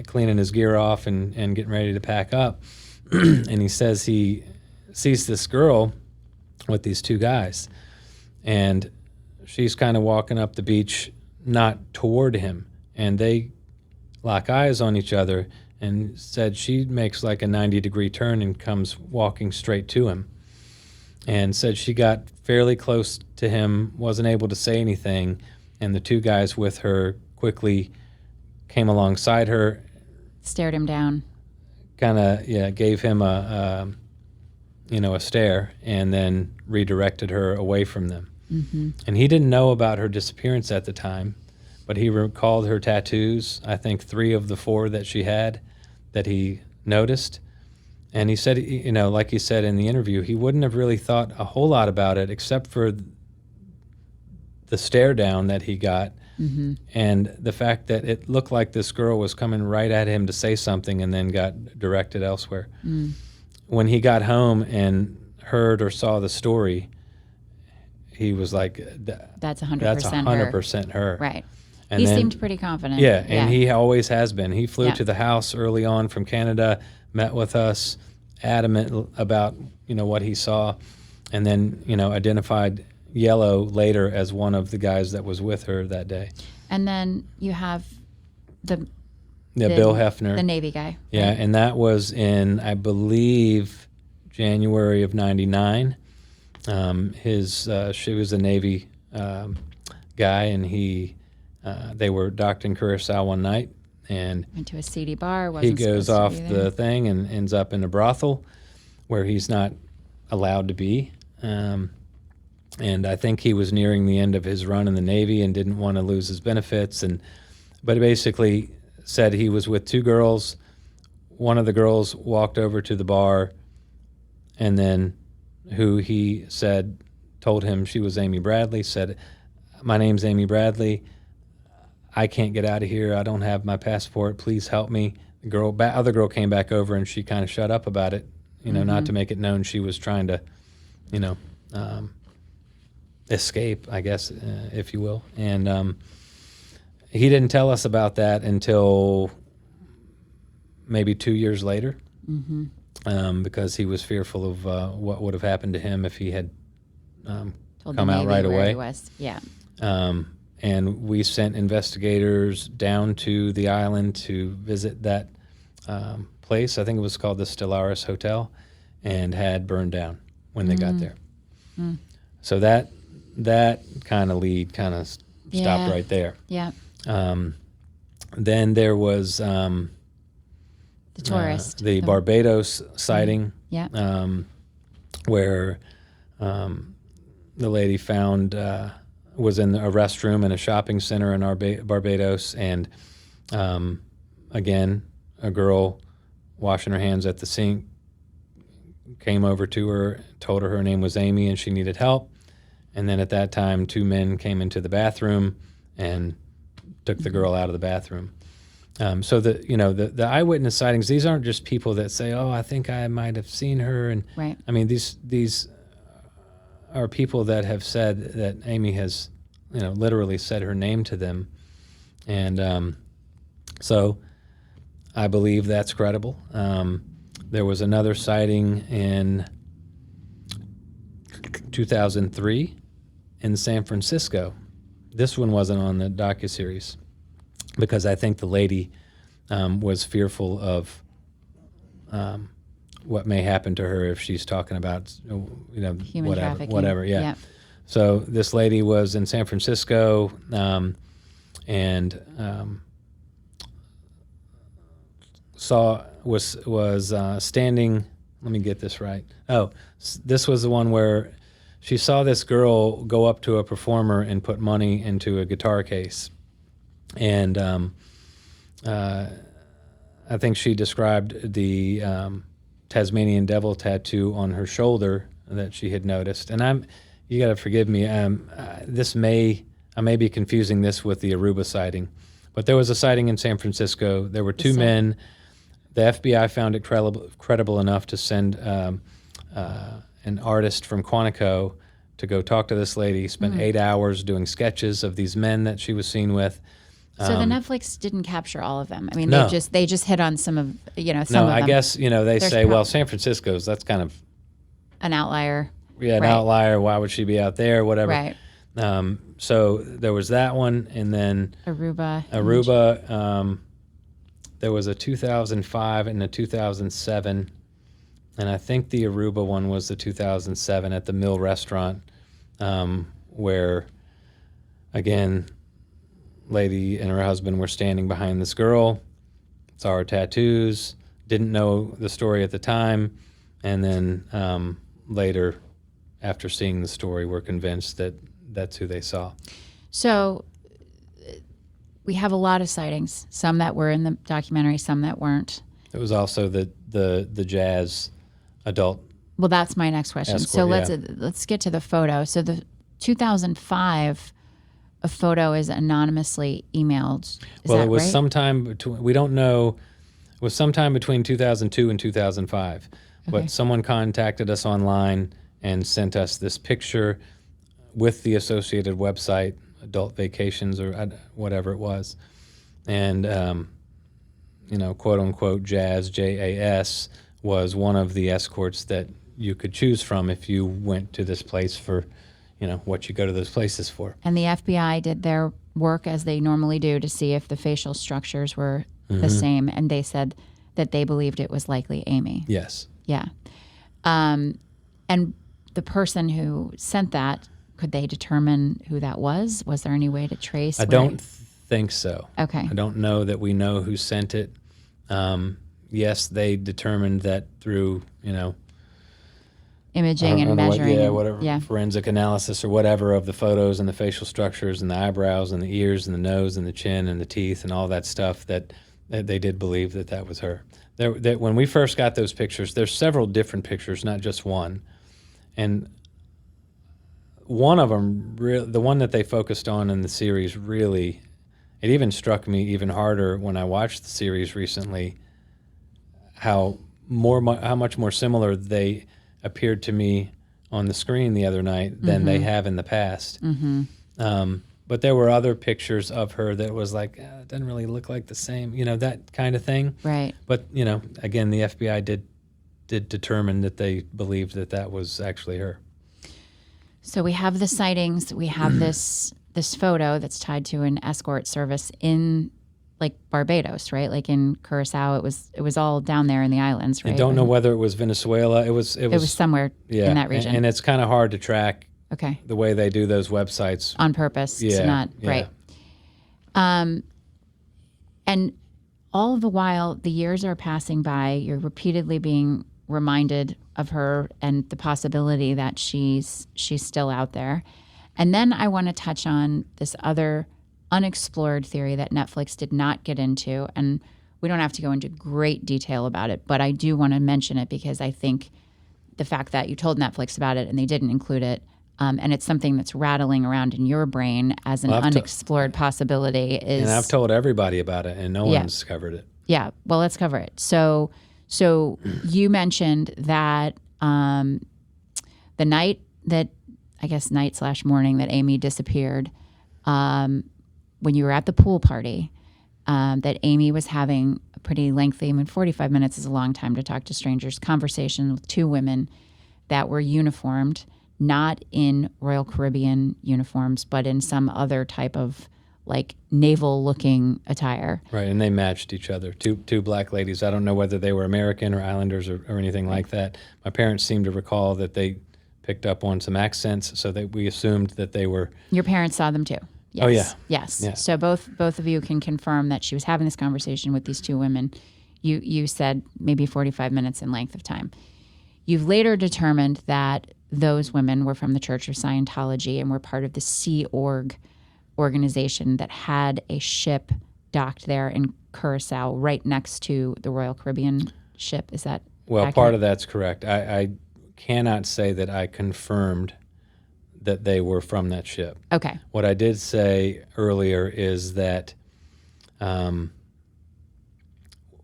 cleaning his gear off and getting ready to pack up. And he says he sees this girl with these two guys, and she's kind of walking up the beach, not toward him, and they lock eyes on each other, and said she makes like a 90-degree turn and comes walking straight to him, and said she got fairly close to him, wasn't able to say anything, and the two guys with her quickly came alongside her, stared him down, kind of gave him a stare, and then redirected her away from them. Mm-hmm. And he didn't know about her disappearance at the time, but he recalled her tattoos, I think 3 of the 4 that she had, that he noticed. And he said, like he said in the interview, he wouldn't have really thought a whole lot about it except for the stare down that he got, and the fact that it looked like this girl was coming right at him to say something and then got directed elsewhere. When he got home and heard or saw the story, he was like, that's 100% that's 100% her. Right. And he then, seemed pretty confident. Yeah, and he always has been. He flew Yeah. to the house early on from Canada, met with us, adamant about what he saw, and then identified Yellow later as one of the guys that was with her that day. And then you have the Bill Hefner, the Navy guy. Yeah, right? and that was in, I believe, January of '99. She was a Navy guy, and they were docked in Curacao one night, and Went to a seedy bar. he Wasn't goes supposed off to be there. the thing and ends up in a brothel where he's not allowed to be. And I think he was nearing the end of his run in the Navy and didn't want to lose his benefits. But basically said he was with 2 girls. one of the girls walked over to the bar, and then who he said told him she was Amy Bradley, said, "My name's Amy Bradley. I can't get out of here. I don't have my passport. Please help me." The other girl came back over, and she kind of shut up about it, not to make it known she was trying to, escape, I guess, if you will. And he didn't tell us about that until maybe 2 years later, because he was fearful of what would have happened to him if he had Told come the out Navy right where away. he was. Yeah. And we sent investigators down to the island to visit that place. I think it was called the Stellaris Hotel, and had burned down when they got there. So that kind of lead stopped right there. Yeah. Then there was The tourist. the Barbados sighting, Yeah. where the lady found was in a restroom in a shopping center in Barbados, and again, a girl washing her hands at the sink came over to her, told her name was Amy and she needed help. And then at that time, 2 men came into the bathroom and took the girl out of the bathroom. So the eyewitness sightings, these aren't just people that say, "Oh, I think I might have seen her." And Right. I mean, these are people that have said that Amy has, literally said her name to them. And so I believe that's credible. There was another sighting in 2003 in San Francisco. This one wasn't on the docuseries because I think the lady was fearful of what may happen to her if she's talking about, Human trafficking. whatever. Yeah. So this lady was in San Francisco, and was standing. Let me get this right. Oh, this was the one where she saw this girl go up to a performer and put money into a guitar case, and I think she described the Tasmanian devil tattoo on her shoulder that she had noticed. And you got to forgive me. I may be confusing this with the Aruba sighting, but there was a sighting in San Francisco. There were 2 men. The FBI found it credible enough to send an artist from Quantico to go talk to this lady. Spent 8 hours doing sketches of these men that she was seen with. So the Netflix didn't capture all of them. I mean, No. they just hit on some of some No, of them. I guess they There's say, well, San Francisco's, that's kind of An outlier. an Right. outlier. Why would she be out there? Whatever. Right. So there was that one, and then Aruba. there was a 2005 and a 2007, and I think the Aruba one was the 2007 at the Mill Restaurant, where, again, lady and her husband were standing behind this girl, saw her tattoos, didn't know the story at the time, and then later, after seeing the story, were convinced that that's who they saw. So we have a lot of sightings, some that were in the documentary, some that weren't. It was also the jazz adult. Well, that's my next question. Escort, So yeah. let's get to the photo. So the 2005, a photo is anonymously emailed. Is Well, that it was right? sometime between, we don't know, it was sometime between 2002 and 2005. Okay. But someone contacted us online and sent us this picture with the associated website, Adult Vacations or whatever it was. And, quote unquote, Jazz, JAS, was one of the escorts that you could choose from if you went to this place for, what you go to those places for. And the FBI did their work as they normally do to see if the facial structures were the same. And they said that they believed it was likely Amy. Yes. Yeah. And the person who sent that, could they determine who that was? Was there any way to trace? I don't think so. Okay. I don't know that we know who sent it. Yes, they determined that through, Imaging and measuring. forensic analysis or whatever of the photos and the facial structures and the eyebrows and the ears and the nose and the chin and the teeth and all that stuff, that They did believe that that was her. When we first got those pictures, there's several different pictures, not just one. And one of them, the one that they focused on in the series, really, it even struck me even harder when I watched the series recently, how much more similar they appeared to me on the screen the other night than they have in the past. But there were other pictures of her that was like, it doesn't really look like the same, that kind of thing. Right. But, again, the FBI did determine that they believed that that was actually her. So we have the sightings. We have this photo that's tied to an escort service in like Barbados, right? Like in Curacao. It was all down there in the islands, right? I don't know whether it was Venezuela. It was somewhere in that region. And it's kind of hard to track. Okay. The way they do those websites on purpose. Yeah, to not yeah. right. And all the while the years are passing by, you're repeatedly being reminded of her and the possibility that she's still out there. And then I want to touch on this other unexplored theory that Netflix did not get into, and we don't have to go into great detail about it, but I do want to mention it because I think the fact that you told Netflix about it and they didn't include it, and it's something that's rattling around in your brain as an unexplored possibility is... And I've told everybody about it, and no one's covered it. Yeah, well, let's cover it. So you mentioned that the night that, I guess night/morning that Amy disappeared, when you were at the pool party, that Amy was having a pretty lengthy, 45 minutes is a long time to talk to strangers, conversation with two women that were uniformed, not in Royal Caribbean uniforms, but in some other type of like naval-looking attire. Right, and they matched each other. Two black ladies. I don't know whether they were American or Islanders or anything like that. My parents seem to recall that they picked up on some accents, so that we assumed that they were... Your parents saw them too? Yes. Oh, yeah. Yes. Yeah. So both of you can confirm that she was having this conversation with these two women. You said maybe 45 minutes in length of time. You've later determined that those women were from the Church of Scientology and were part of the Sea Org organization that had a ship docked there in Curacao right next to the Royal Caribbean ship. Is that accurate? Part of that's correct. I cannot say that I confirmed that they were from that ship. Okay. What I did say earlier is that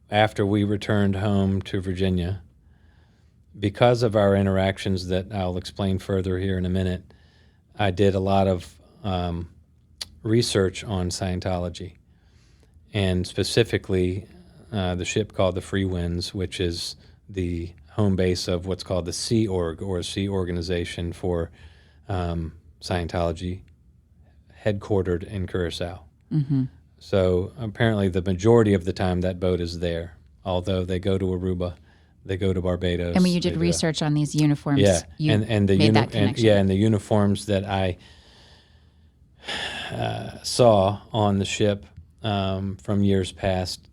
after we returned home to Virginia, because of our interactions that I'll explain further here in a minute, I did a lot of research on Scientology, and specifically the ship called the Free Winds, which is the home base of what's called the Sea Org, or a sea organization for Scientology, headquartered in Curacao. Mm-hmm. So apparently the majority of the time that boat is there, although they go to Aruba, they go to Barbados. And when you did research on these uniforms, you and the made that connection. and the uniforms that I saw on the ship from years past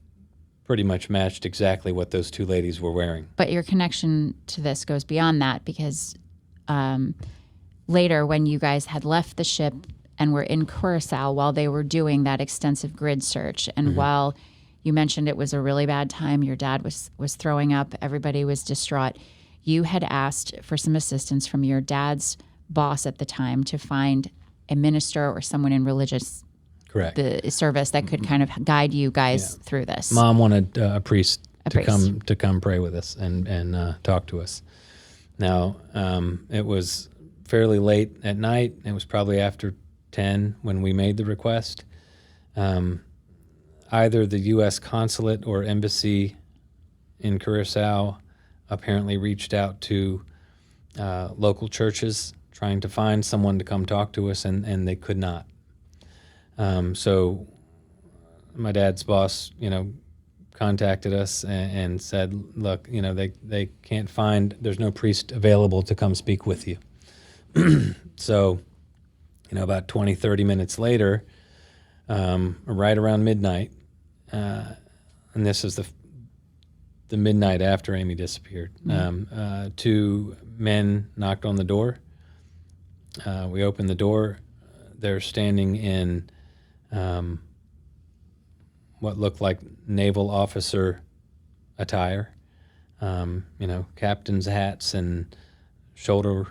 pretty much matched exactly what those two ladies were wearing. But your connection to this goes beyond that, because later when you guys had left the ship and were in Curacao while they were doing that extensive grid search, and while you mentioned it was a really bad time, your dad was throwing up, everybody was distraught, you had asked for some assistance from your dad's boss at the time to find a minister or someone in religious the service that could kind of guide you guys through this. Mom wanted a priest to come pray with us and talk to us. Now, it was fairly late at night. It was probably after 10 when we made the request. Either the U.S. consulate or embassy in Curacao apparently reached out to local churches trying to find someone to come talk to us, and they could not. So my dad's boss, contacted us and said, look, they can't find, there's no priest available to come speak with you. So, about 20, 30 minutes later, right around midnight, and this is the midnight after Amy disappeared, two men knocked on the door. We opened the door. They're standing in what looked like naval officer attire, captain's hats and shoulder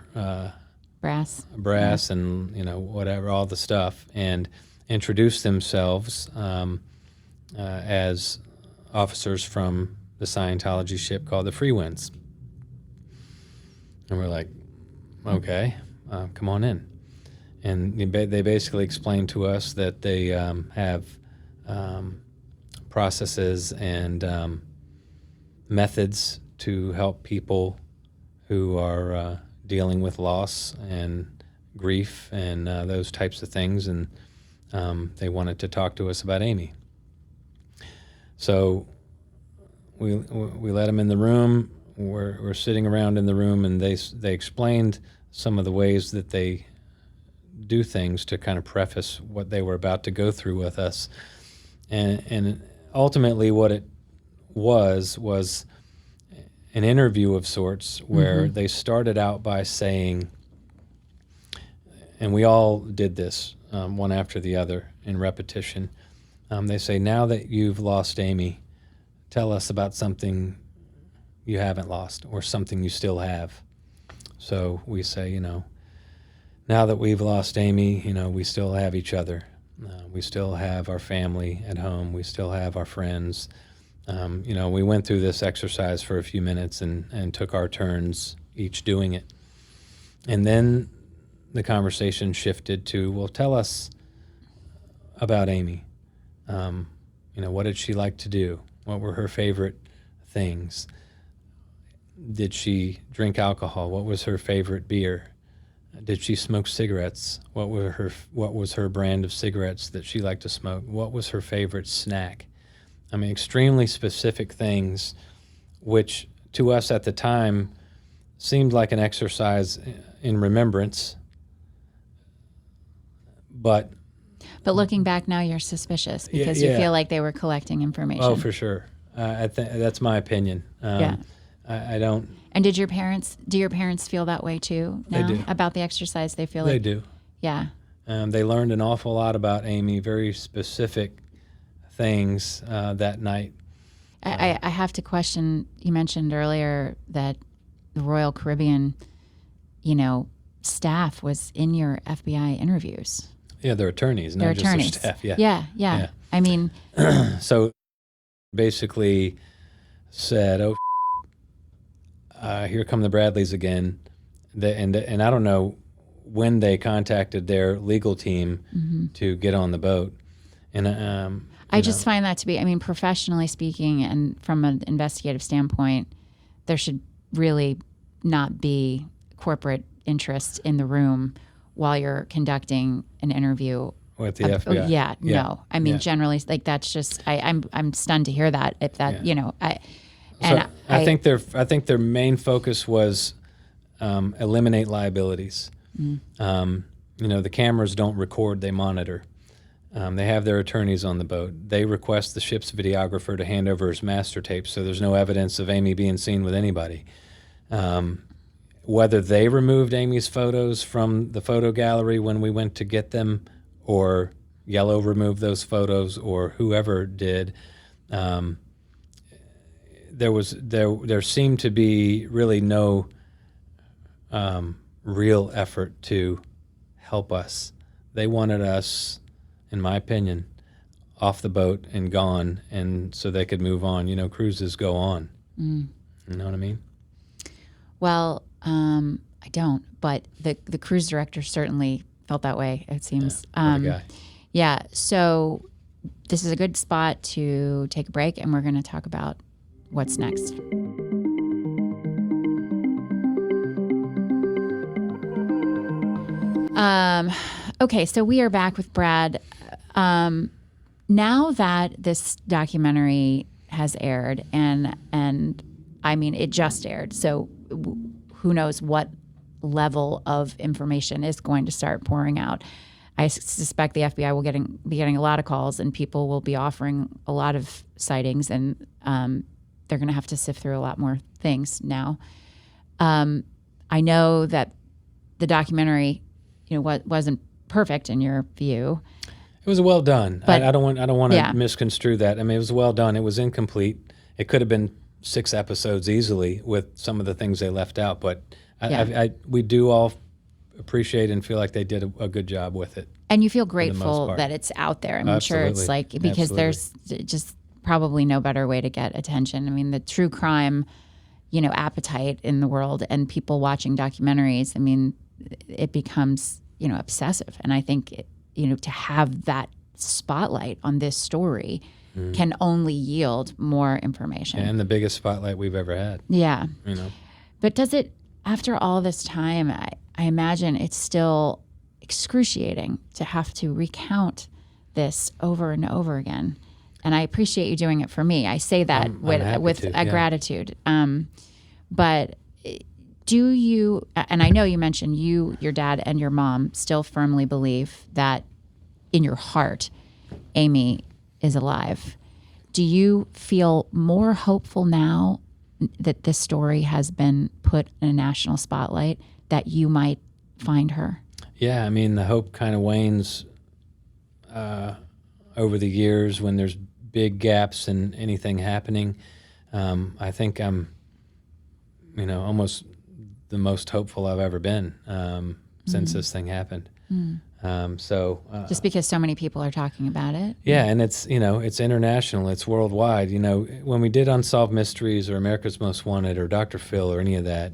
brass and whatever, all the stuff, and introduced themselves as officers from the Scientology ship called the Free Winds. And we're like, okay, come on in. And they basically explained to us that they have processes and methods to help people who are dealing with loss and grief and those types of things. And they wanted to talk to us about Amy. So we let them in the room. We're sitting around in the room, and they explained some of the ways that they do things to kind of preface what they were about to go through with us. And ultimately what it was an interview of sorts where they started out by saying, and we all did this one after the other in repetition. They say, now that you've lost Amy, tell us about something you haven't lost or something you still have. So we say, now that we've lost Amy, we still have each other. We still have our family at home. We still have our friends. We went through this exercise for a few minutes and took our turns each doing it. And then the conversation shifted to, well, tell us about Amy. What did she like to do? What were her favorite things? Did she drink alcohol? What was her favorite beer? Did she smoke cigarettes? What was her brand of cigarettes that she liked to smoke? What was her favorite snack? I mean, extremely specific things, which to us at the time seemed like an exercise in remembrance. But looking back now, you're suspicious because you feel like they were collecting information. Oh, for sure. That's my opinion. I don't. And do your parents feel that way too now They do. about the exercise? They feel They do. Yeah. They learned an awful lot about Amy, very specific things that night. I have to question, you mentioned earlier that the Royal Caribbean, staff was in your FBI interviews. Yeah, they're attorneys, not just their staff. Yeah. I mean, so basically said, "Oh, here come the Bradleys again," and I don't know when they contacted their legal team to get on the boat, and I just find that to be, professionally speaking, and from an investigative standpoint, there should really not be corporate interest in the room while you're conducting an interview with the FBI. No. Generally, like that's just I'm stunned to hear that. If that I think their main focus was eliminate liabilities. The cameras don't record; they monitor. They have their attorneys on the boat. They request the ship's videographer to hand over his master tapes, so there's no evidence of Amy being seen with anybody. Whether they removed Amy's photos from the photo gallery when we went to get them, or Yellow removed those photos, or whoever did, there seemed to be really no real effort to help us. They wanted us, in my opinion, off the boat and gone, and so they could move on. Cruises go on. You know what I mean? Well, I don't, but the cruise director certainly felt that way, it seems. What a guy. Yeah, so this is a good spot to take a break, and we're going to talk about what's next. Okay, so we are back with Brad. Now that this documentary has aired, and it just aired, so who knows what level of information is going to start pouring out. I suspect the FBI will be getting a lot of calls, and people will be offering a lot of sightings, and they're going to have to sift through a lot more things now. I know that the documentary, wasn't perfect in your view. was well done. But I don't want yeah. to misconstrue that. I mean, it was well done. It was incomplete. It could have been 6 episodes easily with some of the things they left out, but we do all appreciate and feel like they did a good job with it. And you feel grateful that it's out there. I mean, sure, it's like, because there's just probably no better way to get attention. I mean, the true crime, appetite in the world and people watching documentaries, I mean, it becomes, obsessive. And I think, to have that spotlight on this story can only yield more information. And the biggest spotlight we've ever had. Yeah. But does it, after all this time, I imagine it's still excruciating to have to recount this over and over again. And I appreciate you doing it for me. I say that with gratitude. But do you, and I know you mentioned your dad and your mom still firmly believe that in your heart, Amy is alive. Do you feel more hopeful now that this story has been put in a national spotlight that you might find her? Yeah, I mean, the hope kind of wanes over the years when there's big gaps in anything happening. I think I'm, almost the most hopeful I've ever been since this thing happened. Just because so many people are talking about it. Yeah, and it's it's international, it's worldwide. When we did Unsolved Mysteries or America's Most Wanted or Dr. Phil or any of that,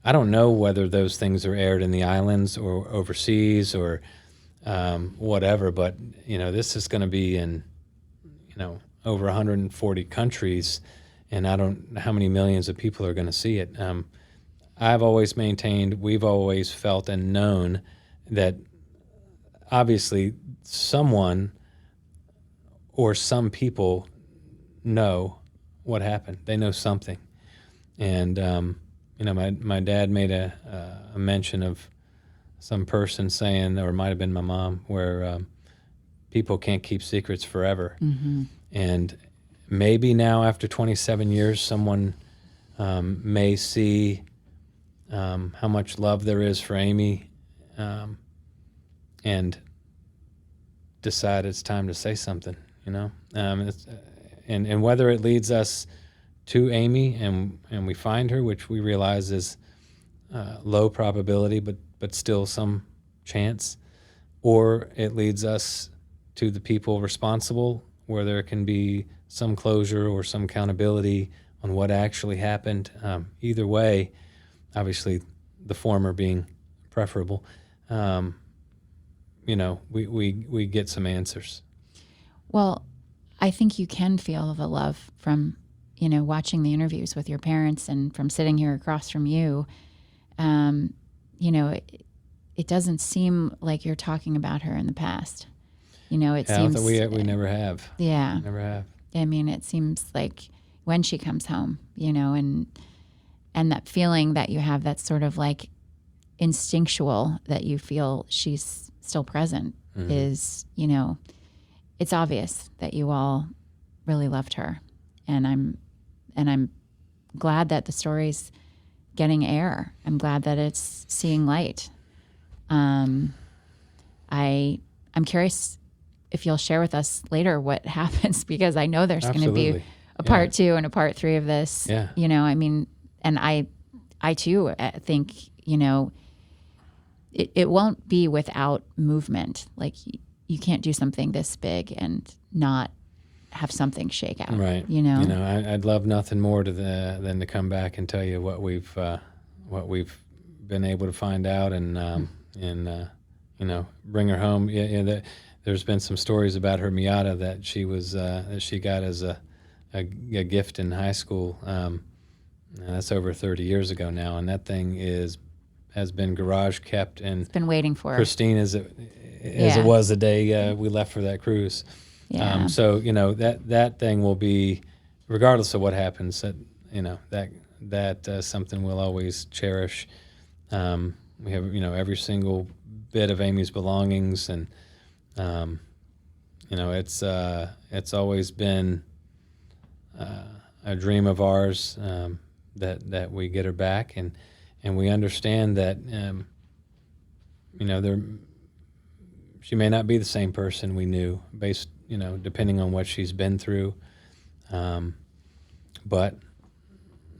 I don't know whether those things are aired in the islands or overseas or whatever, but this is going to be in over 140 countries, and I don't know how many millions of people are going to see it. I've always maintained, we've always felt and known that obviously someone or some people know what happened. They know something. And, my dad made a mention of some person saying, or it might have been my mom, where people can't keep secrets forever. Mm-hmm. And maybe now after 27 years, someone may see how much love there is for Amy and decide it's time to say something, and whether it leads us to Amy and we find her, which we realize is low probability, but still some chance, or it leads us to the people responsible, where there can be some closure or some accountability on what actually happened. Either way, obviously the former being preferable, we get some answers. Well, I think you can feel the love from, watching the interviews with your parents and from sitting here across from you. It doesn't seem like you're talking about her in the past. It seems that we never have. Yeah. Never have. I mean, it seems like when she comes home, and that feeling that you have, that's sort of like instinctual, that you feel she's still present, is, it's obvious that you all really loved her. And I'm glad that the story's getting air. I'm glad that it's seeing light. I'm curious if you'll share with us later what happens, because I know there's going to be a part 2 and a part 3 of this. Yeah. I mean, and I too think, it won't be without movement. Like you can't do something this big and not have something shake out. Right. I'd love nothing more than to come back and tell you what we've been able to find out and bring her home. There's been some stories about her Miata that she got as a gift in high school. That's over 30 years ago now, and that thing has been garage kept and it's been waiting for pristine as it was the day we left for that cruise. Yeah. So that thing will be, regardless of what happens, that something we'll always cherish. We have every single bit of Amy's belongings, and it's always been a dream of ours that we get her back, and we understand that she may not be the same person we knew, based, depending on what she's been through. But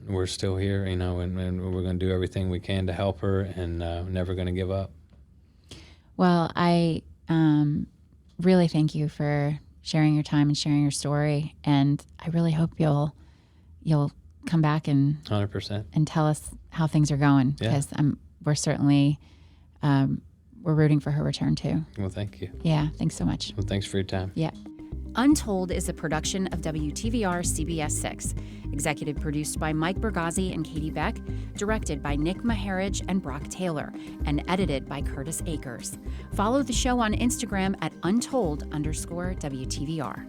we're still here, and we're going to do everything we can to help her, and never going to give up. Well, I really thank you for sharing your time and sharing your story, and I really hope you'll come back and 100%. and tell us how things are going, because we're certainly we're rooting for her return too. Well, thank you. Yeah, thanks so much. Well, thanks for your time. Yeah. Untold is a production of WTVR CBS 6, executive produced by Mike Bergazzi and Katie Beck, directed by Nick Maharaj and Brock Taylor, and edited by Curtis Akers. Follow the show on Instagram at Untold_WTVR.